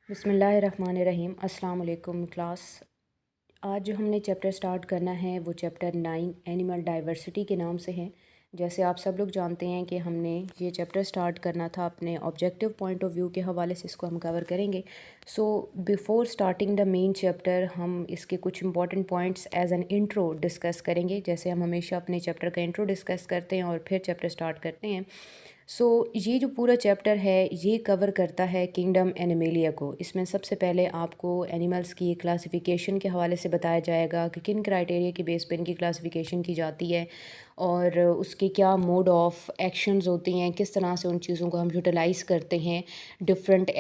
बिस्मिल्लाहिर्रहमानिर्रहीम। अस्सलाम वालेकुम क्लास। आज जो हमने चैप्टर स्टार्ट करना है वो चैप्टर 9 एनिमल डाइवर्सिटी के नाम से है। जैसे आप सब लोग जानते हैं कि हमने ये चैप्टर स्टार्ट करना था अपने ऑब्जेक्टिव पॉइंट ऑफ व्यू के हवाले से, इसको हम कवर करेंगे। So before starting the main chapter हम इसके कुछ important points as an intro discuss करेंगे, जैसे हम हमेशा अपने चैप्टर का इंट्रो डिस्कस करते हैं और फिर चैप्टर स्टार्ट करते हैं। ये जो पूरा चैप्टर है ये कवर करता है किंगडम एनिमेलिया को। इसमें सबसे पहले आपको एनिमल्स की क्लासिफिकेशन के हवाले से बताया जाएगा कि किन क्राइटेरिया की बेस पे इनकी क्लासिफिकेशन की जाती है और उसके क्या मोड ऑफ़ एक्शंस होती हैं, किस तरह से उन चीज़ों को हम यूटिलाइज़ करते हैं डिफरेंट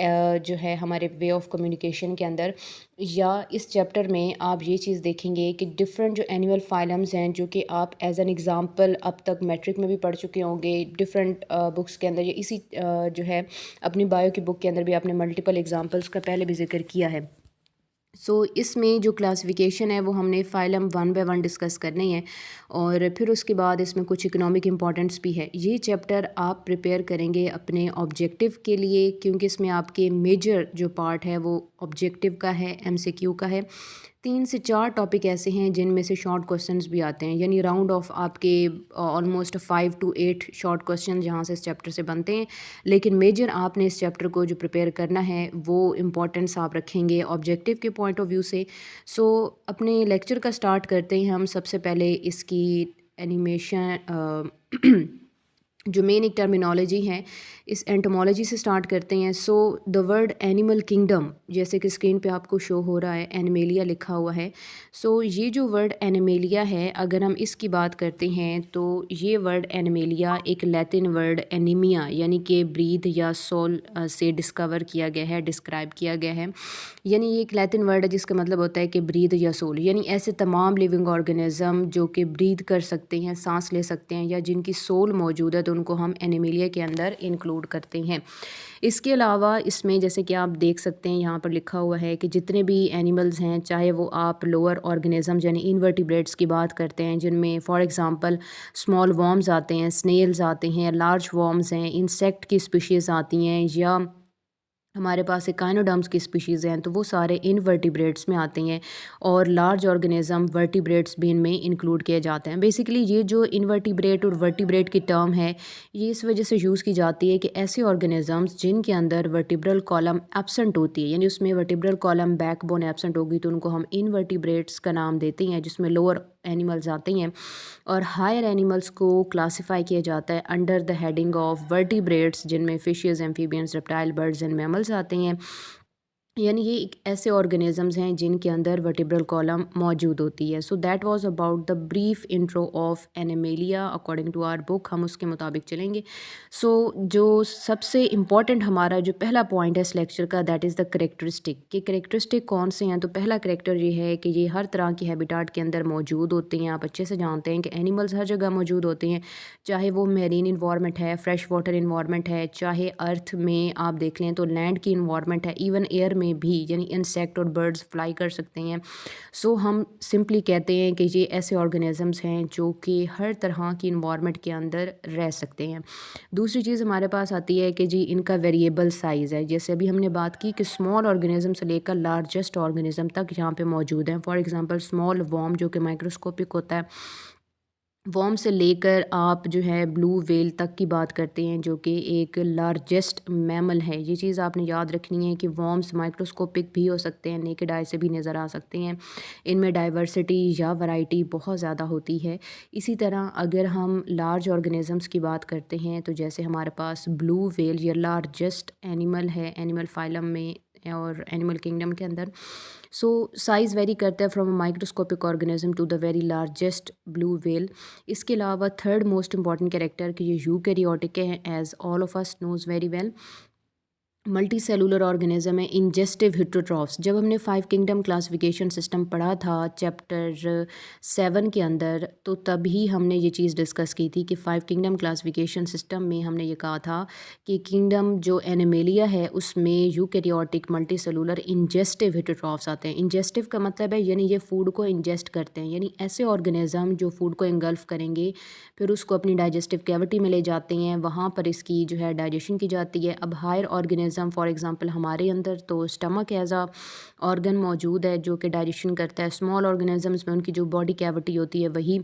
जो है हमारे वे ऑफ़ कम्युनिकेशन के अंदर। या इस चैप्टर में आप ये चीज़ देखेंगे कि डिफरेंट जो एनिमल फाइलम्स हैं, जो कि आप एज एन एग्ज़ाम्पल अब तक मैट्रिक में भी पढ़ चुके होंगे डिफरेंट बुक्स के अंदर, या इसी जो है अपनी बायो की बुक के अंदर भी आपने मल्टीपल एग्जांपल्स का पहले भी जिक्र किया है। इसमें जो क्लासिफिकेशन है वो हमने फ़ाइलम वन बाय वन डिस्कस करनी है और फिर उसके बाद इसमें कुछ इकोनॉमिक इम्पोर्टेंस भी है। ये चैप्टर आप प्रिपेयर करेंगे अपने ऑब्जेक्टिव के लिए, क्योंकि इसमें आपके मेजर जो पार्ट है वो ऑब्जेक्टिव का है, एमसीक्यू का है। 3 से 4 टॉपिक ऐसे हैं जिनमें से शॉर्ट क्वेश्चंस भी आते हैं, यानी राउंड ऑफ आपके ऑलमोस्ट 5 to 8 शॉर्ट क्वेश्चन जहाँ से इस चैप्टर से बनते हैं। लेकिन मेजर आपने इस चैप्टर को जो प्रिपेयर करना है वो इम्पोर्टेंस आप रखेंगे ऑब्जेक्टिव के पॉइंट ऑफ व्यू से। अपने लेक्चर का स्टार्ट करते हैं हम सबसे पहले इसकी एनिमेशन जो मेन एक टर्मिनोलॉजी है इस एंटोमोलॉजी से स्टार्ट करते हैं। द वर्ड एनिमल किंगडम, जैसे कि स्क्रीन पे आपको शो हो रहा है एनिमेलिया लिखा हुआ है। ये जो वर्ड एनिमेलिया है, अगर हम इसकी बात करते हैं तो ये वर्ड एनिमेलिया एक लैटिन वर्ड एनीमिया यानी कि ब्रीथ या सोल से डिस्कवर किया गया है, डिस्क्राइब किया गया है। यानी ये एक लैटिन वर्ड है जिसका मतलब होता है कि ब्रीथ या सोल, यानी ऐसे तमाम लिविंग ऑर्गेनिज्म जो कि ब्रीथ कर सकते हैं, सांस ले सकते हैं, या जिनकी सोल मौजूद है, तो उनको हम एनिमेलिया के अंदर इंक्लूड करते हैं। इसके अलावा इसमें जैसे कि आप देख सकते हैं यहाँ पर लिखा हुआ है कि जितने भी एनिमल्स हैं, चाहे वो आप लोअर ऑर्गेनिज्म यानी इनवर्टिब्रेट्स की बात करते हैं, जिनमें फॉर एग्जांपल स्मॉल वर्म्स आते हैं, स्नेल्स आते हैं, लार्ज वर्म्स हैं, इंसेक्ट की स्पीशीज़ आती हैं, या हमारे पास एकाइनोडर्म्स की स्पीशीज़ हैं, तो वो सारे इनवर्टिब्रेट्स में आते हैं और लार्ज ऑर्गेनिज्म वर्टिब्रेट्स भी इनमें इंक्लूड किए जाते हैं। बेसिकली ये जो इनवर्टिब्रेट और वर्टिब्रेट की टर्म है ये इस वजह से यूज़ की जाती है कि ऐसे ऑर्गेनिजम्स जिनके अंदर वर्टिब्रल कॉलम एब्सेंट होती है, यानी उसमें वर्टिब्रल कॉलम बैकबोन एब्सेंट होगी, तो उनको हम इनवर्टिब्रेट्स का नाम देते हैं, जिसमें लोअर एनिमल्स आते हैं। और हायर एनिमल्स को क्लासिफाई किया जाता है under the heading of vertebrates, जिनमें fishes, amphibians, reptile, birds and mammals आते हैं। यानी ये एक ऐसे ऑर्गेनिजम्स हैं जिनके अंदर वर्टिब्रल कॉलम मौजूद होती है। That was about the brief intro of animalia according to our book. हम उसके मुताबिक चलेंगे। जो सबसे इम्पॉर्टेंट हमारा जो पहला पॉइंट है इस लेक्चर का, दैट इज़ द करेक्टरिस्टिक। कि करेक्टरिस्टिक कौन से हैं? तो पहला करेक्टर ये है कि ये हर तरह की हैबिटाट के अंदर मौजूद होते हैं। आप अच्छे से जानते हैं कि एनिमल्स हर जगह मौजूद होते हैं, चाहे वो मेरीन इन्वायरमेंट है, फ्रेश वाटर इन्वायरमेंट है, चाहे अर्थ में आप देख लें तो लैंड की इन्वायरमेंट है, इवन एयर में भी, यानी इंसेक्ट और बर्ड्स फ्लाई कर सकते हैं। हम सिंपली कहते हैं कि ये ऐसे ऑर्गेनिजम्स हैं जो कि हर तरह की इन्वायरमेंट के अंदर रह सकते हैं। दूसरी चीज़ हमारे पास आती है कि जी इनका वेरिएबल साइज़ है। जैसे अभी हमने बात की कि स्मॉल ऑर्गेनिज्म से लेकर लार्जेस्ट ऑर्गेनिज्म तक यहाँ पे मौजूद हैं। फॉर एग्जांपल स्मॉल वर्म जो कि माइक्रोस्कोपिक होता है, वर्म से लेकर आप जो है ब्लू व्हेल तक की बात करते हैं जो कि एक लार्जेस्ट मैमल है। ये चीज़ आपने याद रखनी है कि वर्म्स माइक्रोस्कोपिक भी हो सकते हैं, नेकेड आई से भी नज़र आ सकते हैं। इनमें डाइवर्सिटी या वैरायटी बहुत ज़्यादा होती है। इसी तरह अगर हम लार्ज ऑर्गेनिजम्स की बात करते हैं तो जैसे हमारे पास ब्लू व्हेल ये लार्जेस्ट एनिमल है एनिमल फाइलम में और एनिमल किंगडम के अंदर। साइज़ वेरी करता है from microscopic organism to the very largest blue whale. इसके अलावा थर्ड मोस्ट इंपॉर्टेंट कैरेक्टर कि ये यूकैरियोटिक है, as all of us knows very well. Multicellular organism है, इंजेस्टिव हिट्रोट्रॉफ्स। जब हमने 5 किंगडम क्लासिफिकेशन सिस्टम पढ़ा था चैप्टर 7 के अंदर, तो तभी हमने ये चीज़ डिस्कस की थी कि 5 किंगडम क्लासिफिकेशन सिस्टम में हमने ये कहा था कि किंगडम जो एनिमेलिया है उसमें यूकैरियोटिक मल्टी सेलुलर इंजेस्टिव हिट्रोट्रॉफ्स आते हैं। इंजेस्टिव का मतलब है यानी ये फूड को इंजेस्ट करते हैं, यानी ऐसे ऑर्गेनिज्म जो फूड को इंगल्फ करेंगे, फिर उसको अपनी डाइजेस्टिव कैविटी में ले जाते हैं, वहाँ पर इसकी जो है डाइजेशन की जाती है। अब higher organism organism, for example हमारे अंदर तो स्टमक एज आ ऑर्गन मौजूद है जो कि डाइजेशन करता है। स्मॉल ऑर्गेनिज़म्स में उनकी जो बॉडी कैविटी होती है वही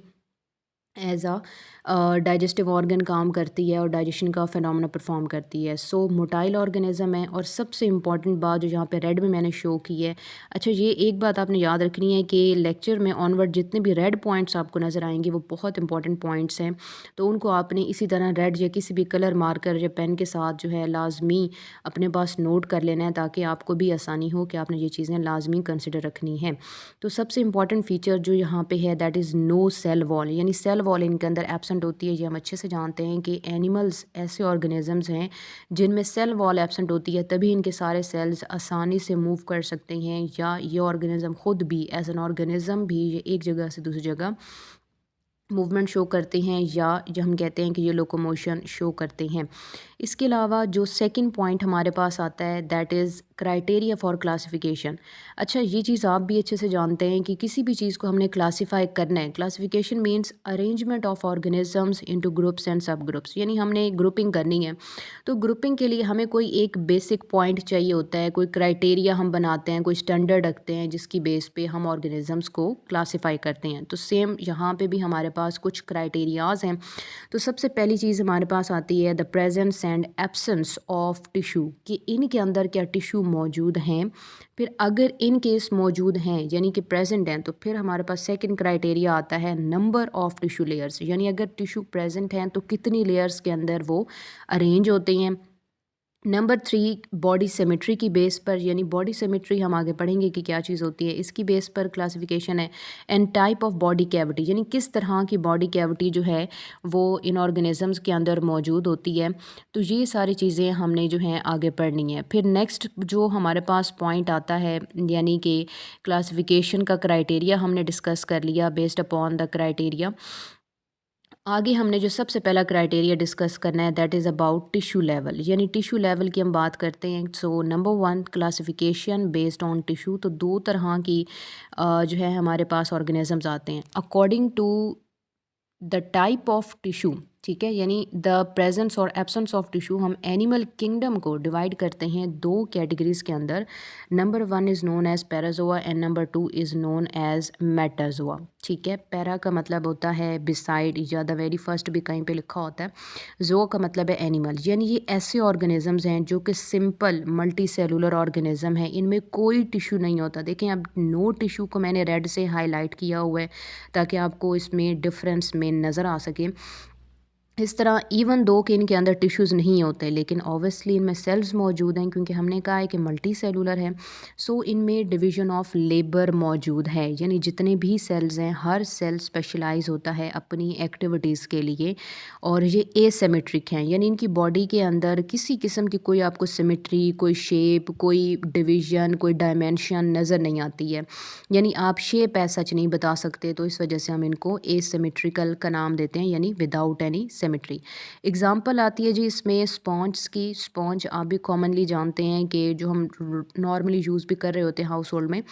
एज आ डाइजेस्टिव ऑर्गन काम करती है और डाइजेशन का फिनोमेना परफॉर्म करती है। सो मोटाइल ऑर्गेनिज़म है। और सबसे इम्पॉर्टेंट बात जो यहाँ पे रेड में मैंने शो की है, अच्छा ये एक बात आपने याद रखनी है कि लेक्चर में ऑनवर्ड जितने भी रेड पॉइंट्स आपको नज़र आएंगे वो बहुत इंपॉर्टेंट पॉइंट्स हैं, तो उनको आपने इसी तरह रेड या किसी भी कलर मार्कर या पेन के साथ जो है लाजमी अपने पास नोट कर लेना है, ताकि आपको भी आसानी हो कि आपने ये चीज़ें लाजमी कंसिडर रखनी है। तो सबसे इंपॉर्टेंट फ़ीचर जो यहाँ पे है that is no cell wall, यानी सेल वॉल इनके अंदर एब्सेंट होती है। ये हम अच्छे से जानते हैं कि एनिमल्स ऐसे ऑर्गेनिजम्स हैं जिनमें सेल वॉल एब्सेंट होती है, तभी इनके सारे सेल्स आसानी से मूव कर सकते हैं, या ये ऑर्गेनिज्म खुद भी एज एन ऑर्गेनिज्म भी ये एक जगह से दूसरी जगह मूवमेंट शो करते हैं, या जो हम कहते हैं कि ये लोकोमोशन शो करते हैं। इसके अलावा जो सेकंड पॉइंट हमारे पास आता है that is criteria for classification. अच्छा ये चीज़ आप भी अच्छे से जानते हैं कि किसी भी चीज़ को हमने क्लासीफाई करना है। Classification means arrangement of organisms into groups and सब ग्रुप्स, यानी हमने ग्रुपिंग करनी है। तो ग्रुपिंग के लिए हमें कोई एक बेसिक पॉइंट चाहिए होता है, कोई क्राइटेरिया हम बनाते हैं, कोई स्टैंडर्ड रखते हैं जिसकी बेस पे हम ऑर्गेनिजम्स को क्लासीफाई करते हैं। तो सेम यहाँ पे भी हमारे पास कुछ क्राइटेरियाज हैं। तो सबसे पहली चीज़ हमारे पास आती है the presence and absence of tissue, कि इनके अंदर क्या टिश्यू मौजूद हैं। फिर अगर इन केस मौजूद हैं यानी कि प्रेजेंट हैं, तो फिर हमारे पास सेकंड क्राइटेरिया आता है नंबर ऑफ टिश्यू लेयर्स, यानी अगर टिश्यू प्रेजेंट हैं तो कितनी लेयर्स के अंदर वो अरेंज होते हैं। नंबर 3 बॉडी सिमेट्री की बेस पर, यानी बॉडी सिमेट्री हम आगे पढ़ेंगे कि क्या चीज़ होती है, इसकी बेस पर क्लासिफिकेशन है। And type of body cavity, यानी किस तरह की बॉडी कैविटी जो है वो इन ऑर्गेनिजम्स के अंदर मौजूद होती है। तो ये सारी चीज़ें हमने जो हैं आगे पढ़नी है। फिर नेक्स्ट जो हमारे पास पॉइंट आता है, यानी कि क्लासिफिकेशन का क्राइटेरिया हमने डिस्कस कर लिया बेस्ड अपॉन द क्राइटेरिया। आगे हमने जो सबसे पहला क्राइटेरिया डिस्कस करना है that is about tissue level, यानी टिश्यू लेवल की हम बात करते हैं। So number 1 classification based on tissue. तो दो तरह की जो है हमारे पास ऑर्गेनिजम्स आते हैं according to the type of tissue, ठीक है, यानी द प्रेजेंस और एब्सेंस ऑफ टिश्यू। हम एनिमल किंगडम को डिवाइड करते हैं दो कैटेगरीज के अंदर। Number 1 is known as parazoa and number 2 is known as metazoa, ठीक है। पैरा का मतलब होता है बिसाइड, या द वेरी फर्स्ट भी कहीं पे लिखा होता है। जो का मतलब है एनिमल, यानी ये ऐसे ऑर्गेनिजम्स हैं जो कि सिंपल मल्टी सेलुलर ऑर्गेनिज्म है, इनमें कोई टिश्यू नहीं होता। देखें अब नो टिश्यू को मैंने रेड से हाईलाइट किया हुआ है ताकि आपको इसमें डिफरेंस में नज़र आ सके। इस तरह इवन दो कि इनके अंदर टिश्यूज़ नहीं होते, लेकिन ऑब्वियसली इनमें सेल्स मौजूद हैं क्योंकि हमने कहा है कि मल्टी सेलुलर है। सो इनमें डिवीज़न ऑफ लेबर मौजूद है, यानी जितने भी सेल्स हैं हर सेल स्पेशलाइज होता है अपनी एक्टिविटीज़ के लिए, और ये एसिमेट्रिक हैं, यानी इनकी बॉडी के अंदर किसी किस्म की कोई आपको सिमेट्री, कोई शेप, कोई डिवीज़न, कोई डायमेंशन नज़र नहीं आती है, यानी आप शेप ऐसा सच नहीं बता सकते। तो इस वजह से हम इनको एसिमेट्रिकल का नाम देते हैं, यानी विदाउट एनी सिमेट्री। एग्जाम्पल आती है जी इसमें स्पॉन्ज की। स्पॉन्ज आप भी कॉमनली जानते हैं कि जो हम नॉर्मली यूज़ भी कर रहे होते हैं हाउस होल्ड में।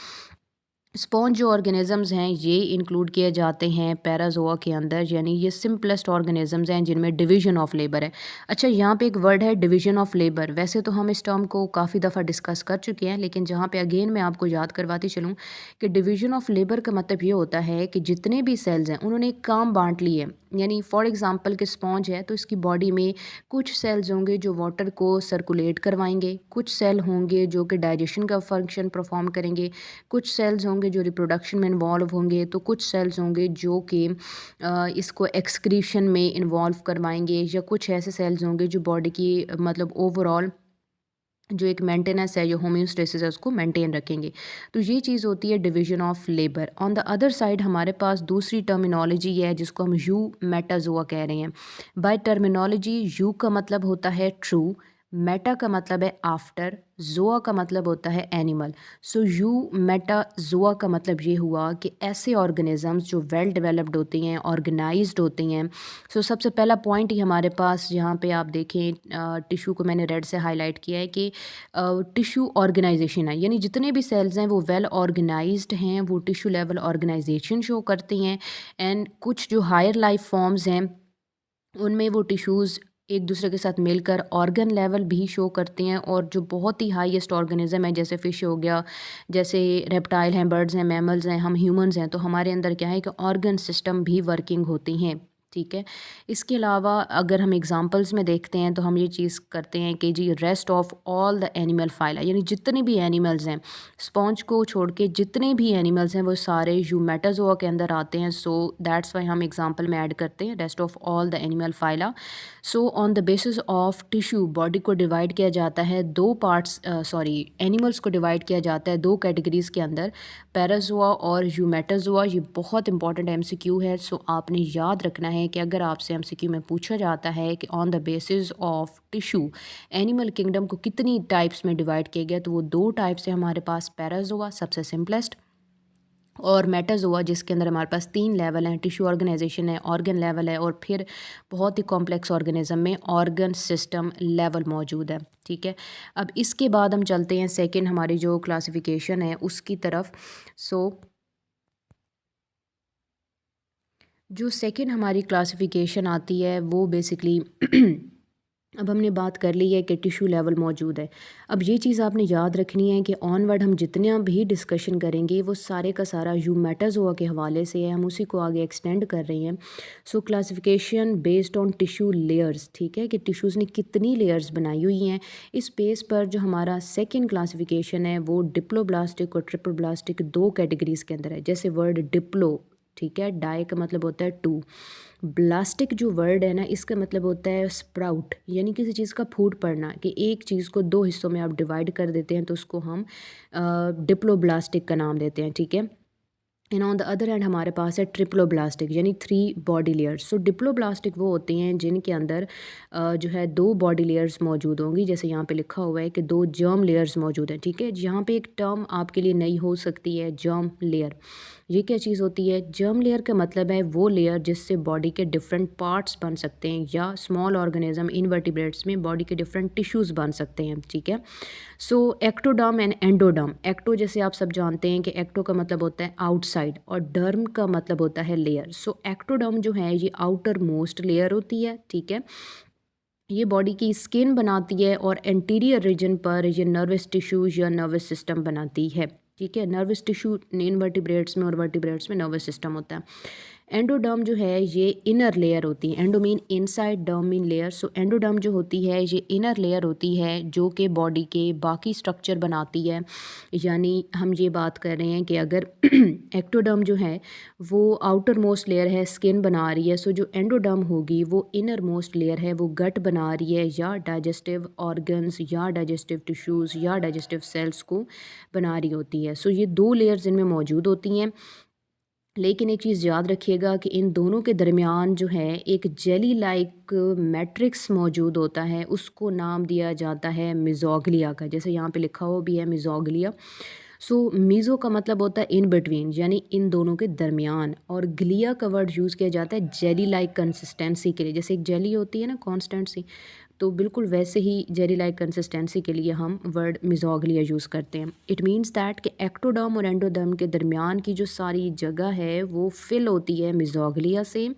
स्पॉन्ज जो ऑर्गेनिजम्स हैं ये इंक्लूड किए जाते हैं पैराजोआ के अंदर, यानी ये सिंपलेस्ट ऑर्गेनिजम्स हैं जिनमें डिवीजन ऑफ लेबर है। अच्छा यहाँ पे एक वर्ड है डिवीजन ऑफ लेबर। वैसे तो हम इस टर्म को काफ़ी दफ़ा डिस्कस कर चुके हैं, लेकिन जहाँ पे अगेन मैं आपको याद करवाती चलूँ कि डिवीजन ऑफ लेबर का मतलब ये होता है कि जितने भी सेल्स हैं उन्होंने एक काम बांट लिए। यानी फॉर एग्ज़ाम्पल कि स्पॉन्ज है तो इसकी बॉडी में कुछ सेल्स होंगे जो वाटर को सर्कुलेट करवाएंगे, कुछ सेल होंगे जो कि डाइजेशन का फंक्शन परफॉर्म करेंगे, कुछ सेल्स होंगे जो रिप्रोडक्शन में इन्वॉल्व होंगे, तो कुछ सेल्स होंगे जो कि इसको एक्सक्रीशन में इन्वॉल्व करवाएंगे, या कुछ ऐसे सेल्स होंगे जो बॉडी की मतलब ओवरऑल जो एक मेंटेनेंस है, जो होम्योस्टेसिस है उसको मेंटेन रखेंगे। तो ये चीज़ होती है division of labour. On the other side हमारे पास दूसरी टर्मिनोलॉजी है जिसको हम यू मेटाजोआ कह रहे हैं। बाय टर्मिनोलॉजी यू का मतलब होता है ट्रू, मेटा का मतलब है आफ्टर, जोआ का मतलब होता है एनिमल। सो यू मेटा जोआ का मतलब ये हुआ कि ऐसे ऑर्गेनिजम्स जो वेल डेवलप्ड होती हैं, ऑर्गेनाइज्ड होती हैं। सो सबसे पहला पॉइंट ही हमारे पास यहाँ पे आप देखें टिश्यू को मैंने रेड से हाईलाइट किया है कि टिश्यू ऑर्गेनाइजेशन है, यानी जितने भी सेल्स हैं वो वेल ऑर्गेनाइज्ड हैं, वो टिश्यू लेवल ऑर्गेनाइजेशन शो करती हैं। एंड कुछ जो हायर लाइफ फॉर्म्स हैं उनमें वो टिश्यूज़ एक दूसरे के साथ मिलकर ऑर्गन लेवल भी शो करते हैं, और जो बहुत ही हाईएस्ट ऑर्गेनिज्म है जैसे फ़िश हो गया, जैसे रेप्टाइल हैं, बर्ड्स हैं, मैमल्स हैं, हम ह्यूमंस हैं, तो हमारे अंदर क्या है कि ऑर्गन सिस्टम भी वर्किंग होती हैं। ठीक है। इसके अलावा अगर हम एग्जांपल्स में देखते हैं तो हम ये चीज़ करते हैं कि जी rest of all the animal phyla, यानी जितने भी एनिमल्स हैं, स्पॉन्ज को छोड़ के जितने भी एनिमल्स हैं वो सारे यूमेटाजोआ के अंदर आते हैं। सो दैट्स वाई हम एग्जांपल में ऐड करते हैं rest of all the animal phyla. So on the basis of tissue body को डिवाइड किया जाता है दो पार्ट्स, एनिमल्स को डिवाइड किया जाता है दो कैटेगरीज़ के अंदर, पैराजोआ और यूमेटाजोआ। ये बहुत इंपॉर्टेंट एमसीक्यू है, सो आपने याद रखना है कि अगर आपसे एमसीक्यू में पूछा जाता है कि on the basis of tissue animal kingdom को कितनी टाइप्स में डिवाइड किया गया, तो वो दो टाइप्स है हमारे पास, पैराजोआ सबसे सिंपलेस्ट, और मेटाजोआ जिसके अंदर हमारे पास 3 लेवल हैं, टिश्यू ऑर्गेनाइजेशन है, ऑर्गन लेवल है, और फिर बहुत ही कॉम्प्लेक्स ऑर्गेनिज्म में ऑर्गन सिस्टम लेवल मौजूद है। ठीक है। अब इसके बाद हम चलते हैं सेकंड हमारी जो क्लासिफिकेशन है उसकी तरफ। सो जो सेकंड हमारी क्लासिफिकेशन आती है वो बेसिकली अब हमने बात कर ली है कि टिश्यू लेवल मौजूद है। अब ये चीज़ आपने याद रखनी है कि ऑनवर्ड हम जितना भी डिस्कशन करेंगे वो सारे का सारा यूमेटाजोआ के हवाले से है, हम उसी को आगे एक्सटेंड कर रहे हैं। सो classification based on tissue layers, ठीक है, कि टिश्यूज़ ने कितनी लेयर्स बनाई हुई हैं। इस बेस पर जो हमारा सेकेंड क्लासिफिकेशन है वो डिप्लोब्लास्टिक और ट्रिप्लोब्लास्टिक दो कैटेगरीज़ के अंदर है। जैसे वर्ड डिप्लो, ठीक है, डाई का मतलब होता है टू, ब्लास्टिक जो वर्ड है ना इसका मतलब होता है स्प्राउट, यानी किसी चीज़ का फूट पड़ना, कि एक चीज़ को दो हिस्सों में आप डिवाइड कर देते हैं तो उसको हम डिप्लोब्लास्टिक का नाम देते हैं। ठीक है। And on the other hand हमारे पास है ट्रिप्लोब्लास्टिक, यानी 3 बॉडी लेयर्स। सो डिप्लोब्लास्टिक वो होते हैं जिनके अंदर जो है 2 बॉडी लेयर्स मौजूद होंगी, जैसे यहाँ पे लिखा हुआ है कि 2 जर्म लेयर्स मौजूद हैं। ठीक है। यहाँ पे एक टर्म आपके लिए नई हो सकती है, जर्म लेयर। ये क्या चीज़ होती है? जर्म लेयर का मतलब है वो लेयर जिससे बॉडी के डिफरेंट पार्ट्स बन सकते हैं, या स्मॉल ऑर्गेनिज्म इनवर्टिब्रेट्स में बॉडी के डिफरेंट टिश्यूज़ बन सकते हैं। ठीक है। सो एक्टोडर्म एंड एंडोडर्म। एक्टो जैसे आप सब जानते हैं कि एक्टो का मतलब होता है आउटसाइड और डर्म का मतलब होता है लेयर। सो एक्टोडर्म जो है ये आउटर मोस्ट लेयर होती है। ठीक है। ये बॉडी की स्किन बनाती है और एंटीरियर रीजन पर ये नर्वस टिश्यू या नर्वस सिस्टम बनाती है। ठीक है। नर्वस टिश्यू इनवर्टिब्रेट्स में और वर्टिब्रेट्स में नर्वस सिस्टम होता है। एंडोडर्म जो है ये इनर लेयर होती है, endo mean inside, डर्म mean layer. सो एंडोडर्म जो होती है ये इनर लेयर होती है जो कि बॉडी के बाकी स्ट्रक्चर बनाती है। यानी हम ये बात कर रहे हैं कि अगर एक्टोडर्म जो है वो आउटर मोस्ट लेयर है, स्किन बना रही है, सो जो एंडोडर्म होगी वो इनर मोस्ट लेयर है, वो गट बना रही है या डाइजेस्टिव ऑर्गन्स या डाइजेस्टिव टिश्यूज़ या डाइजेस्टिव सेल्स को बना रही होती है। सो ये दो लेयर्स इनमें मौजूद होती हैं। लेकिन एक चीज़ याद रखिएगा कि इन दोनों के दरमियान जो है एक जेली लाइक मैट्रिक्स मौजूद होता है, उसको नाम दिया जाता है मिज़ोग्लिया का, जैसे यहाँ पे लिखा हुआ भी है मिज़ोग्लिया। सो मीज़ो का मतलब होता है इन बिटवीन, यानी इन दोनों के दरमियान, और ग्लिया का वर्ड यूज़ किया जाता है जेली लाइक कंसिस्टेंसी के लिए। जैसे एक जेली होती है ना कॉन्स्टेंट सी, तो बिल्कुल वैसे ही जेली लाइक कंसिस्टेंसी के लिए हम वर्ड मिज़ोग्लिया यूज़ करते हैं। इट मीन्स दैट कि एक्टोडर्म और एंडोडर्म के दरमियान की जो सारी जगह है वो फिल होती है मिज़ोग्लिया से।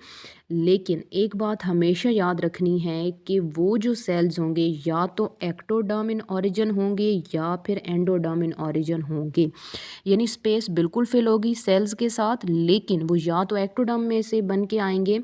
लेकिन एक बात हमेशा याद रखनी है कि वो जो सेल्स होंगे या तो एक्टोडर्म इन ऑरिजिन होंगे या फिर एंडोडर्म इन ऑरिजिन होंगे, यानी स्पेस बिल्कुल फिल होगी सेल्स के साथ, लेकिन वो या तो एक्टोडर्म में से बन के आएंगे,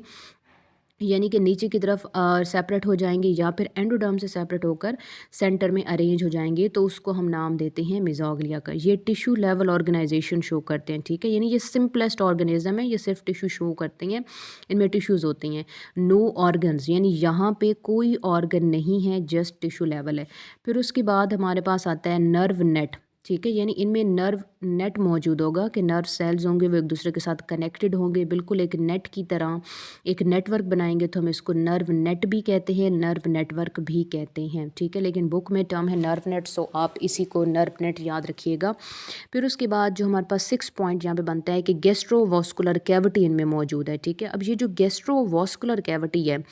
यानी कि नीचे की तरफ सेपरेट हो जाएंगे, या फिर एंडोडर्म से सेपरेट होकर सेंटर में अरेंज हो जाएंगे, तो उसको हम नाम देते हैं मिज़ोग्लिया का। ये टिश्यू लेवल ऑर्गेनाइजेशन शो करते हैं। ठीक है। यानी ये सिंपलेस्ट ऑर्गेनिज्म है, ये सिर्फ टिश्यू शो करते हैं, इनमें टिश्यूज़ होती हैं, नो ऑर्गन्स, यानी यहाँ पे कोई ऑर्गन नहीं है, जस्ट टिश्यू लेवल है। फिर उसके बाद हमारे पास आता है नर्व नेट। ठीक है। यानी इनमें नर्व नेट मौजूद होगा कि नर्व सेल्स होंगे वो एक दूसरे के साथ कनेक्टेड होंगे, बिल्कुल एक नेट की तरह एक नेटवर्क बनाएंगे, तो हम इसको नर्व नेट भी कहते हैं, नर्व नेटवर्क भी कहते हैं। ठीक है। लेकिन बुक में टर्म है नर्व नेट, सो आप इसी को नर्व नेट याद रखिएगा। फिर उसके बाद जो हमारे पास 6 पॉइंट यहाँ पे बनता है कि गैस्ट्रोवास्कुलर कैविटी इनमें मौजूद है। ठीक है। अब ये जो गैस्ट्रोवास्कुलर कैविटी है,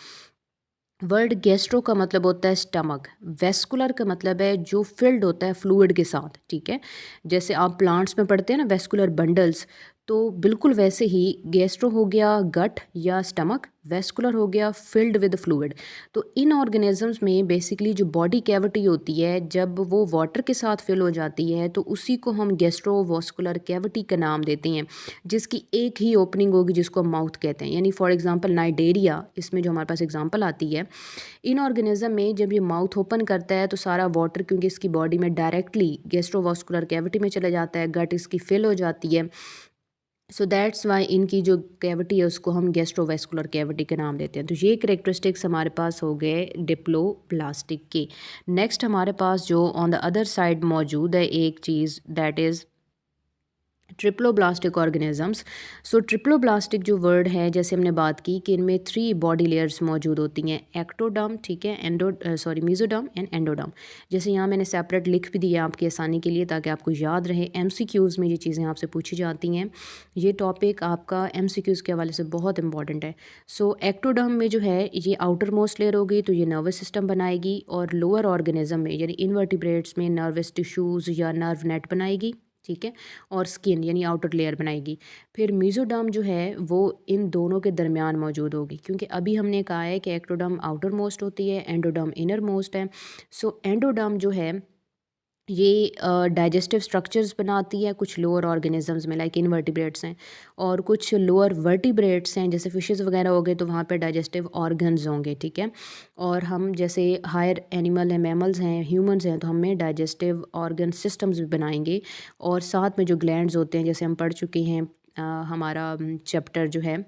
वर्ड गैस्ट्रो का मतलब होता है स्टमक, वेस्कुलर का मतलब है जो फिल्ड होता है फ्लूइड के साथ। ठीक है। जैसे आप प्लांट्स में पढ़ते हैं ना वेस्कुलर बंडल्स, तो बिल्कुल वैसे ही गैस्ट्रो हो गया गट या स्टमक, वेस्कुलर हो गया फिल्ड विद फ्लूइड। तो इन ऑर्गेनिजम्स में बेसिकली जो बॉडी कैविटी होती है जब वो वाटर के साथ फिल हो जाती है तो उसी को हम गैस्ट्रोवास्कुलर कैविटी का नाम देते हैं, जिसकी एक ही ओपनिंग होगी जिसको हम माउथ कहते हैं। यानी फॉर एग्जांपल नाइडेरिया, इसमें जो हमारे पास एग्जांपल आती है, इन ऑर्गेनिज्म में जब ये माउथ ओपन करता है तो सारा वाटर क्योंकि इसकी बॉडी में डायरेक्टली गैस्ट्रोवास्कुलर कैविटी में चला जाता है, गट इसकी फिल हो जाती है। सो दैट्स वाई इनकी जो कैविटी है उसको हम गैस्ट्रोवेस्कुलर कैविटी के नाम देते हैं। तो ये करेक्टरिस्टिक्स हमारे पास हो गए डिप्लोब्लास्टिक के। नेक्स्ट हमारे पास जो ऑन द अदर साइड मौजूद है एक चीज़, that is triploblastic organisms. So triploblastic जो वर्ड है, जैसे हमने बात की कि इनमें 3 बॉडी लेयर्स मौजूद होती हैं, एक्टोडर्म, ठीक है, मेसोडर्म एंड एंडोडर्म। जैसे यहाँ मैंने सेपरेट लिख भी दिया आपकी आसानी के लिए ताकि आपको याद रहे। MCQs में ये चीज़ें आपसे पूछी जाती हैं। ये टॉपिक आपका MCQs के हवाले से बहुत इंपॉर्टेंट है। सो एक्टोडर्म में जो है ये आउटर मोस्ट लेयर होगी, तो ये नर्वस सिस्टम बनाएगी, और लोअर ऑर्गेनिज्म में यानी इनवर्टिब्रेट्स में नर्वस टिश्यूज़ या नर्व नेट बनाएगी, ठीक है, और स्किन यानी आउटर लेयर बनाएगी। फिर मेसोडर्म जो है वो इन दोनों के दरमियान मौजूद होगी, क्योंकि अभी हमने कहा है कि एक्टोडर्म आउटर मोस्ट होती है, एंडोडर्म इनर मोस्ट है। सो एंडोडर्म जो है ये डाइजेस्टिव स्ट्रक्चर्स बनाती है कुछ लोअर ऑर्गेनिजम्स में, लाइक इनवर्टिब्रेट्स हैं, और कुछ लोअर वर्टिब्रेट्स हैं जैसे फिशेस वगैरह हो गए तो वहाँ पे डाइजेस्टिव ऑर्गन्स होंगे, ठीक है। और हम जैसे हायर एनिमल हैं, मैमल्स हैं, ह्यूमंस हैं, तो हमें डाइजेस्टिव ऑर्गन सिस्टम्स भी बनाएंगे। और साथ में जो ग्लैंड्स होते हैं, जैसे हम पढ़ चुके हैं हमारा चैप्टर जो है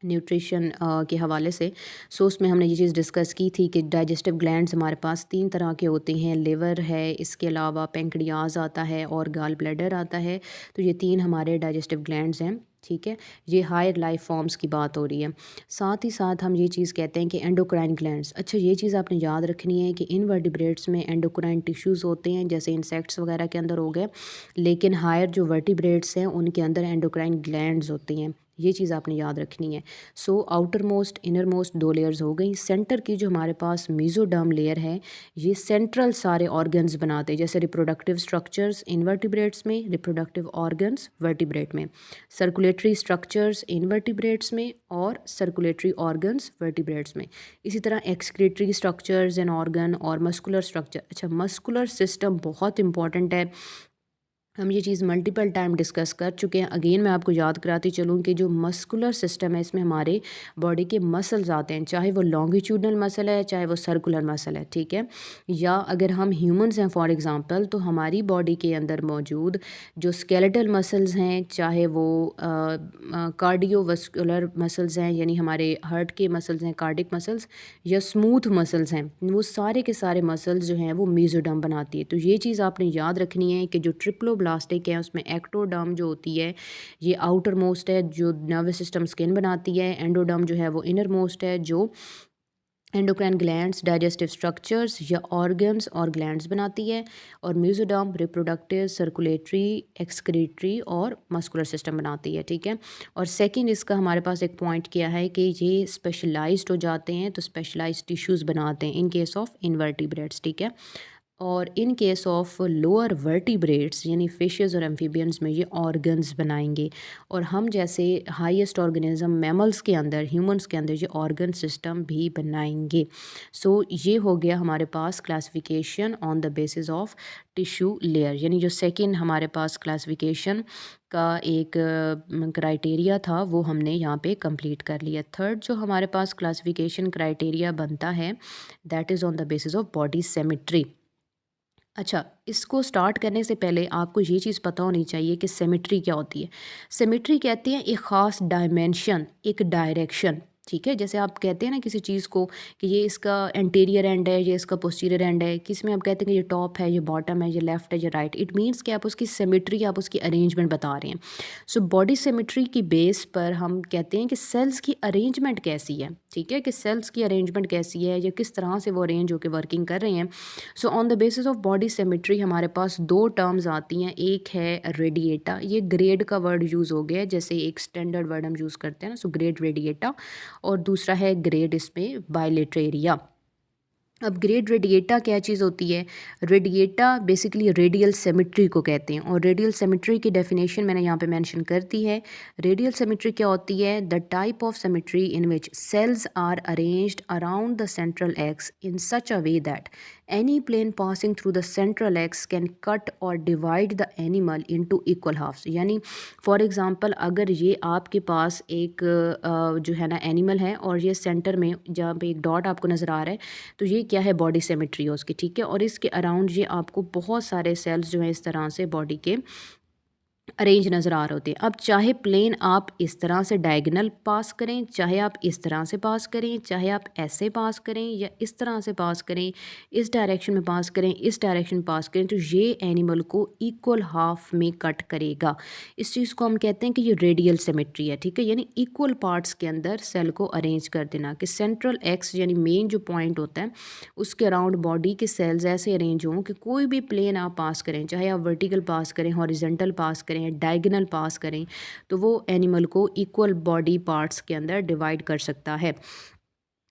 न्यूट्रिशन के हवाले से, सो उसमें हमने ये चीज़ डिस्कस की थी कि डाइजेस्टिव ग्लैंड्स हमारे पास 3 तरह के होते हैं, लिवर है, इसके अलावा पेंक्रियाज आता है और गाल ब्लैडर आता है। तो ये 3 हमारे डाइजेस्टिव ग्लैंड्स हैं, ठीक है। ये हायर लाइफ फॉर्म्स की बात हो रही है। साथ ही साथ हम ये चीज़ कहते हैं कि एंडोक्राइन ग्लैंड्स। अच्छा, ये चीज़ आपने याद रखनी है कि इनवर्टिब्रेट्स में एंडोक्राइन टिश्यूज़ होते हैं जैसे इंसेक्ट्स वगैरह के अंदर हो गए, लेकिन हायर जो वर्टिब्रेट्स हैं उनके अंदर एंडोक्राइन ग्लैंड्स होती हैं। ये चीज़ आपने याद रखनी है। So outer most inner most 2 layers हो गई। सेंटर की जो हमारे पास मेसोडर्म लेयर है, ये सेंट्रल सारे ऑर्गन्स बनाते हैं, जैसे रिप्रोडक्टिव स्ट्रक्चर्स इनवर्टिब्रेट्स में, रिप्रोडक्टिव ऑर्गन्स वर्टिब्रेट में, सर्कुलेटरी स्ट्रक्चर्स इनवर्टिब्रेट्स में और सर्कुलेटरी ऑर्गन्स वर्टिब्रेट्स में। इसी तरह एक्सक्रीटरी स्ट्रक्चर्स एंड ऑर्गन और मस्कुलर स्ट्रक्चर। अच्छा, मस्कुलर सिस्टम बहुत इंपॉर्टेंट है, हम ये चीज़ मल्टीपल टाइम डिस्कस कर चुके हैं। अगेन मैं आपको याद कराती चलूँ कि जो मस्कुलर सिस्टम है इसमें हमारे बॉडी के मसल्स आते हैं, चाहे वो लॉन्गिट्यूडनल मसल है चाहे वो सर्कुलर मसल है, ठीक है। या अगर हम ह्यूमंस हैं फॉर एग्जांपल, तो हमारी बॉडी के अंदर मौजूद जो स्केलेटल मसल्स हैं, चाहे वो कार्डियोवास्कुलर मसल्स हैं यानी हमारे हार्ट के मसल्स हैं, कार्डिक मसल्स, या स्मूथ मसल्स हैं, वो सारे के सारे मसल्स जो हैं वो मेसोडर्म बनाती है। तो ये चीज़ आपने याद रखनी है कि जो ट्रिप्लोब्लास्टिक है उसमें एक्टोडर्म जो होती है ये आउटर मोस्ट है जो नर्वस सिस्टम स्किन बनाती है, एंडोडर्म जो है वो इनर मोस्ट है जो एंडोक्राइन ग्लैंड्स डाइजेस्टिव स्ट्रक्चर्स या ऑर्गन्स और ग्लैंड्स बनाती है, और मेसोडर्म रिप्रोडक्टिव सर्कुलेटरी एक्सक्रीटरी और मस्कुलर सिस्टम बनाती है, ठीक है। और सेकंड इसका हमारे पास एक पॉइंट किया है कि ये स्पेशलाइज्ड हो जाते हैं, तो स्पेशलाइज्ड टिश्यूज़ बनाते हैं इन केस ऑफ इनवर्टिब्रेट्स, ठीक है। और इन केस ऑफ लोअर वर्टिब्रेट्स यानी फिशेस और एम्फीबियंस में ये ऑर्गन्स बनाएंगे। और हम जैसे हाईएस्ट ऑर्गेनिज्म मैमल्स के अंदर, ह्यूमंस के अंदर ये ऑर्गन सिस्टम भी बनाएंगे। सो ये हो गया हमारे पास classification on the basis of tissue layer, यानी जो सेकंड हमारे पास क्लासिफिकेशन का एक क्राइटेरिया था वो हमने यहाँ पे कंप्लीट कर लिया। थर्ड जो हमारे पास क्लासिफिकेशन क्राइटेरिया बनता है, that is on the basis of body symmetry. अच्छा, इसको स्टार्ट करने से पहले आपको ये चीज़ पता होनी चाहिए कि सिमेट्री क्या होती है। सिमेट्री कहते हैं एक ख़ास डायमेंशन, एक डायरेक्शन, ठीक है। जैसे आप कहते हैं ना किसी चीज़ को कि ये इसका एंटीरियर एंड है, ये इसका पोस्टीरियर एंड है, किस में आप कहते हैं कि ये टॉप है, ये बॉटम है, ये लेफ़्ट है, ये राइट। इट मीन्स कि आप उसकी सिमेट्री, आप उसकी अरेंजमेंट बता रहे हैं। सो बॉडी सिमेट्री की बेस पर हम कहते हैं कि सेल्स की अरेंजमेंट कैसी है, ठीक है, कि सेल्स की अरेंजमेंट कैसी है या किस तरह से वो अरेंज होकर वर्किंग कर रहे हैं। So on the basis of body symmetry हमारे पास 2 टर्म्स आती हैं, एक है रेडिएटा, ये ग्रेड का वर्ड यूज़ हो गया है, जैसे एक स्टैंडर्ड वर्ड हम यूज़ करते हैं ना, सो ग्रेड रेडिएटा, और दूसरा है ग्रेड इसमें बाइलेटरेरिया। अब ग्रेड रेडिएटा क्या चीज़ होती है? रेडिएटा बेसिकली रेडियल सिमेट्री को कहते हैं, और रेडियल सिमेट्री की डेफिनेशन मैंने यहाँ पे मेंशन कर दी है। रेडियल सिमेट्री क्या होती है? The type of symmetry in which cells are arranged around the central axis in such a way that any plane passing through the central axis can cut or divide the animal into equal halves. यानी for example अगर ये आपके पास एक जो है ना animal है, और ये सेंटर में जहाँ पे एक डॉट आपको नज़र आ रहा है, तो ये क्या है? बॉडी सिमेट्री है उसकी, ठीक है। और इसके अराउंड ये आपको बहुत सारे सेल्स जो हैं इस तरह से बॉडी के अरेंज नज़र आ रहे होते हैं। अब चाहे प्लेन आप इस तरह से डायगोनल पास करें, चाहे आप इस तरह से पास करें, चाहे आप ऐसे पास करें या इस तरह से पास करें, इस डायरेक्शन में पास करें, इस डायरेक्शन में पास करें, तो ये एनिमल को इक्वल हाफ में कट करेगा। इस चीज़ को हम कहते हैं कि ये रेडियल सिमेट्री है, ठीक है। यानी इक्वल पार्ट्स के अंदर सेल को अरेंज कर देना, कि सेंट्रल एक्स यानी मेन जो पॉइंट होता है उसके अराउंड बॉडी के सेल्स ऐसे अरेंज हों कि कोई भी प्लेन आप पास करें, चाहे आप वर्टिकल पास करें, हॉरिजेंटल पास करें, डायगोनल पास करें, तो वो एनिमल को इक्वल बॉडी पार्ट्स के अंदर डिवाइड कर सकता है।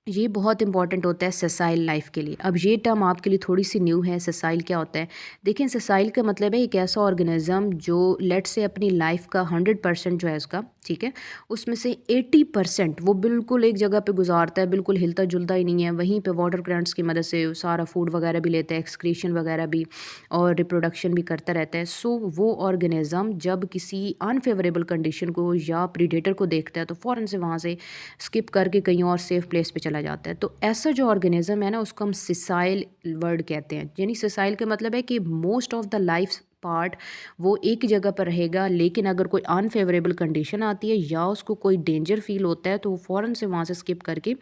ये बहुत इंपॉर्टेंट होता है सेसाइल लाइफ के लिए। अब ये टर्म आपके लिए थोड़ी सी न्यू है। सेसाइल क्या होता है? देखिए, सेसाइल का मतलब है एक ऐसा ऑर्गेनिज्म जो लेट से अपनी लाइफ का 100% जो है उसका, ठीक है, उसमें से 80% वो बिल्कुल एक जगह पे गुजारता है, बिल्कुल हिलता जुलता ही नहीं है, वहीं पे वाटर प्लांट्स की मदद से सारा फूड वगैरह भी लेता है, एक्सक्रीशन वगैरह भी, और रिप्रोडक्शन भी करता रहता है। सो वो ऑर्गेनिज्म जब किसी अनफेवरेबल कंडीशन को या प्रीडेटर को देखता है तो फ़ौरन से वहाँ से स्किप करके कहीं और सेफ प्लेस पे चला जाता है। तो ऐसा जो ऑर्गेनिज्म है ना, उसको हम सिसाइल वर्ड कहते हैं। यानी सिसाइल का मतलब है कि most of the life part वो एक ही जगह पर रहेगा, लेकिन अगर कोई अनफेवरेबल कंडीशन आती है या उसको कोई डेंजर फील होता है तो वो फ़ौरन से वहाँ से स्किप करके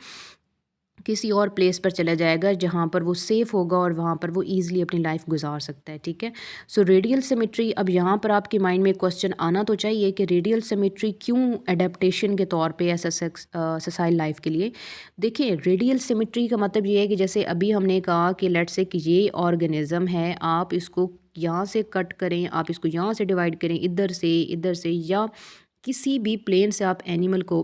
किसी और प्लेस पर चला जाएगा जहाँ पर वो सेफ़ होगा और वहाँ पर वो ईज़िली अपनी लाइफ गुजार सकता है, ठीक है। सो रेडियल सिमेट्री, अब यहाँ पर आपके माइंड में एक क्वेश्चन आना तो चाहिए कि रेडियल सिमेट्री क्यों एडेप्टेशन के तौर पे ऐसा सोसाइल लाइफ के लिए। देखिए, रेडियल सिमेट्री का मतलब ये है कि जैसे अभी हमने कहा कि लेट्स से कि ये ऑर्गेनिज्म है, आप इसको यहाँ से कट करें, आप इसको यहाँ से डिवाइड करें, इधर से, या किसी भी प्लेन से आप एनिमल को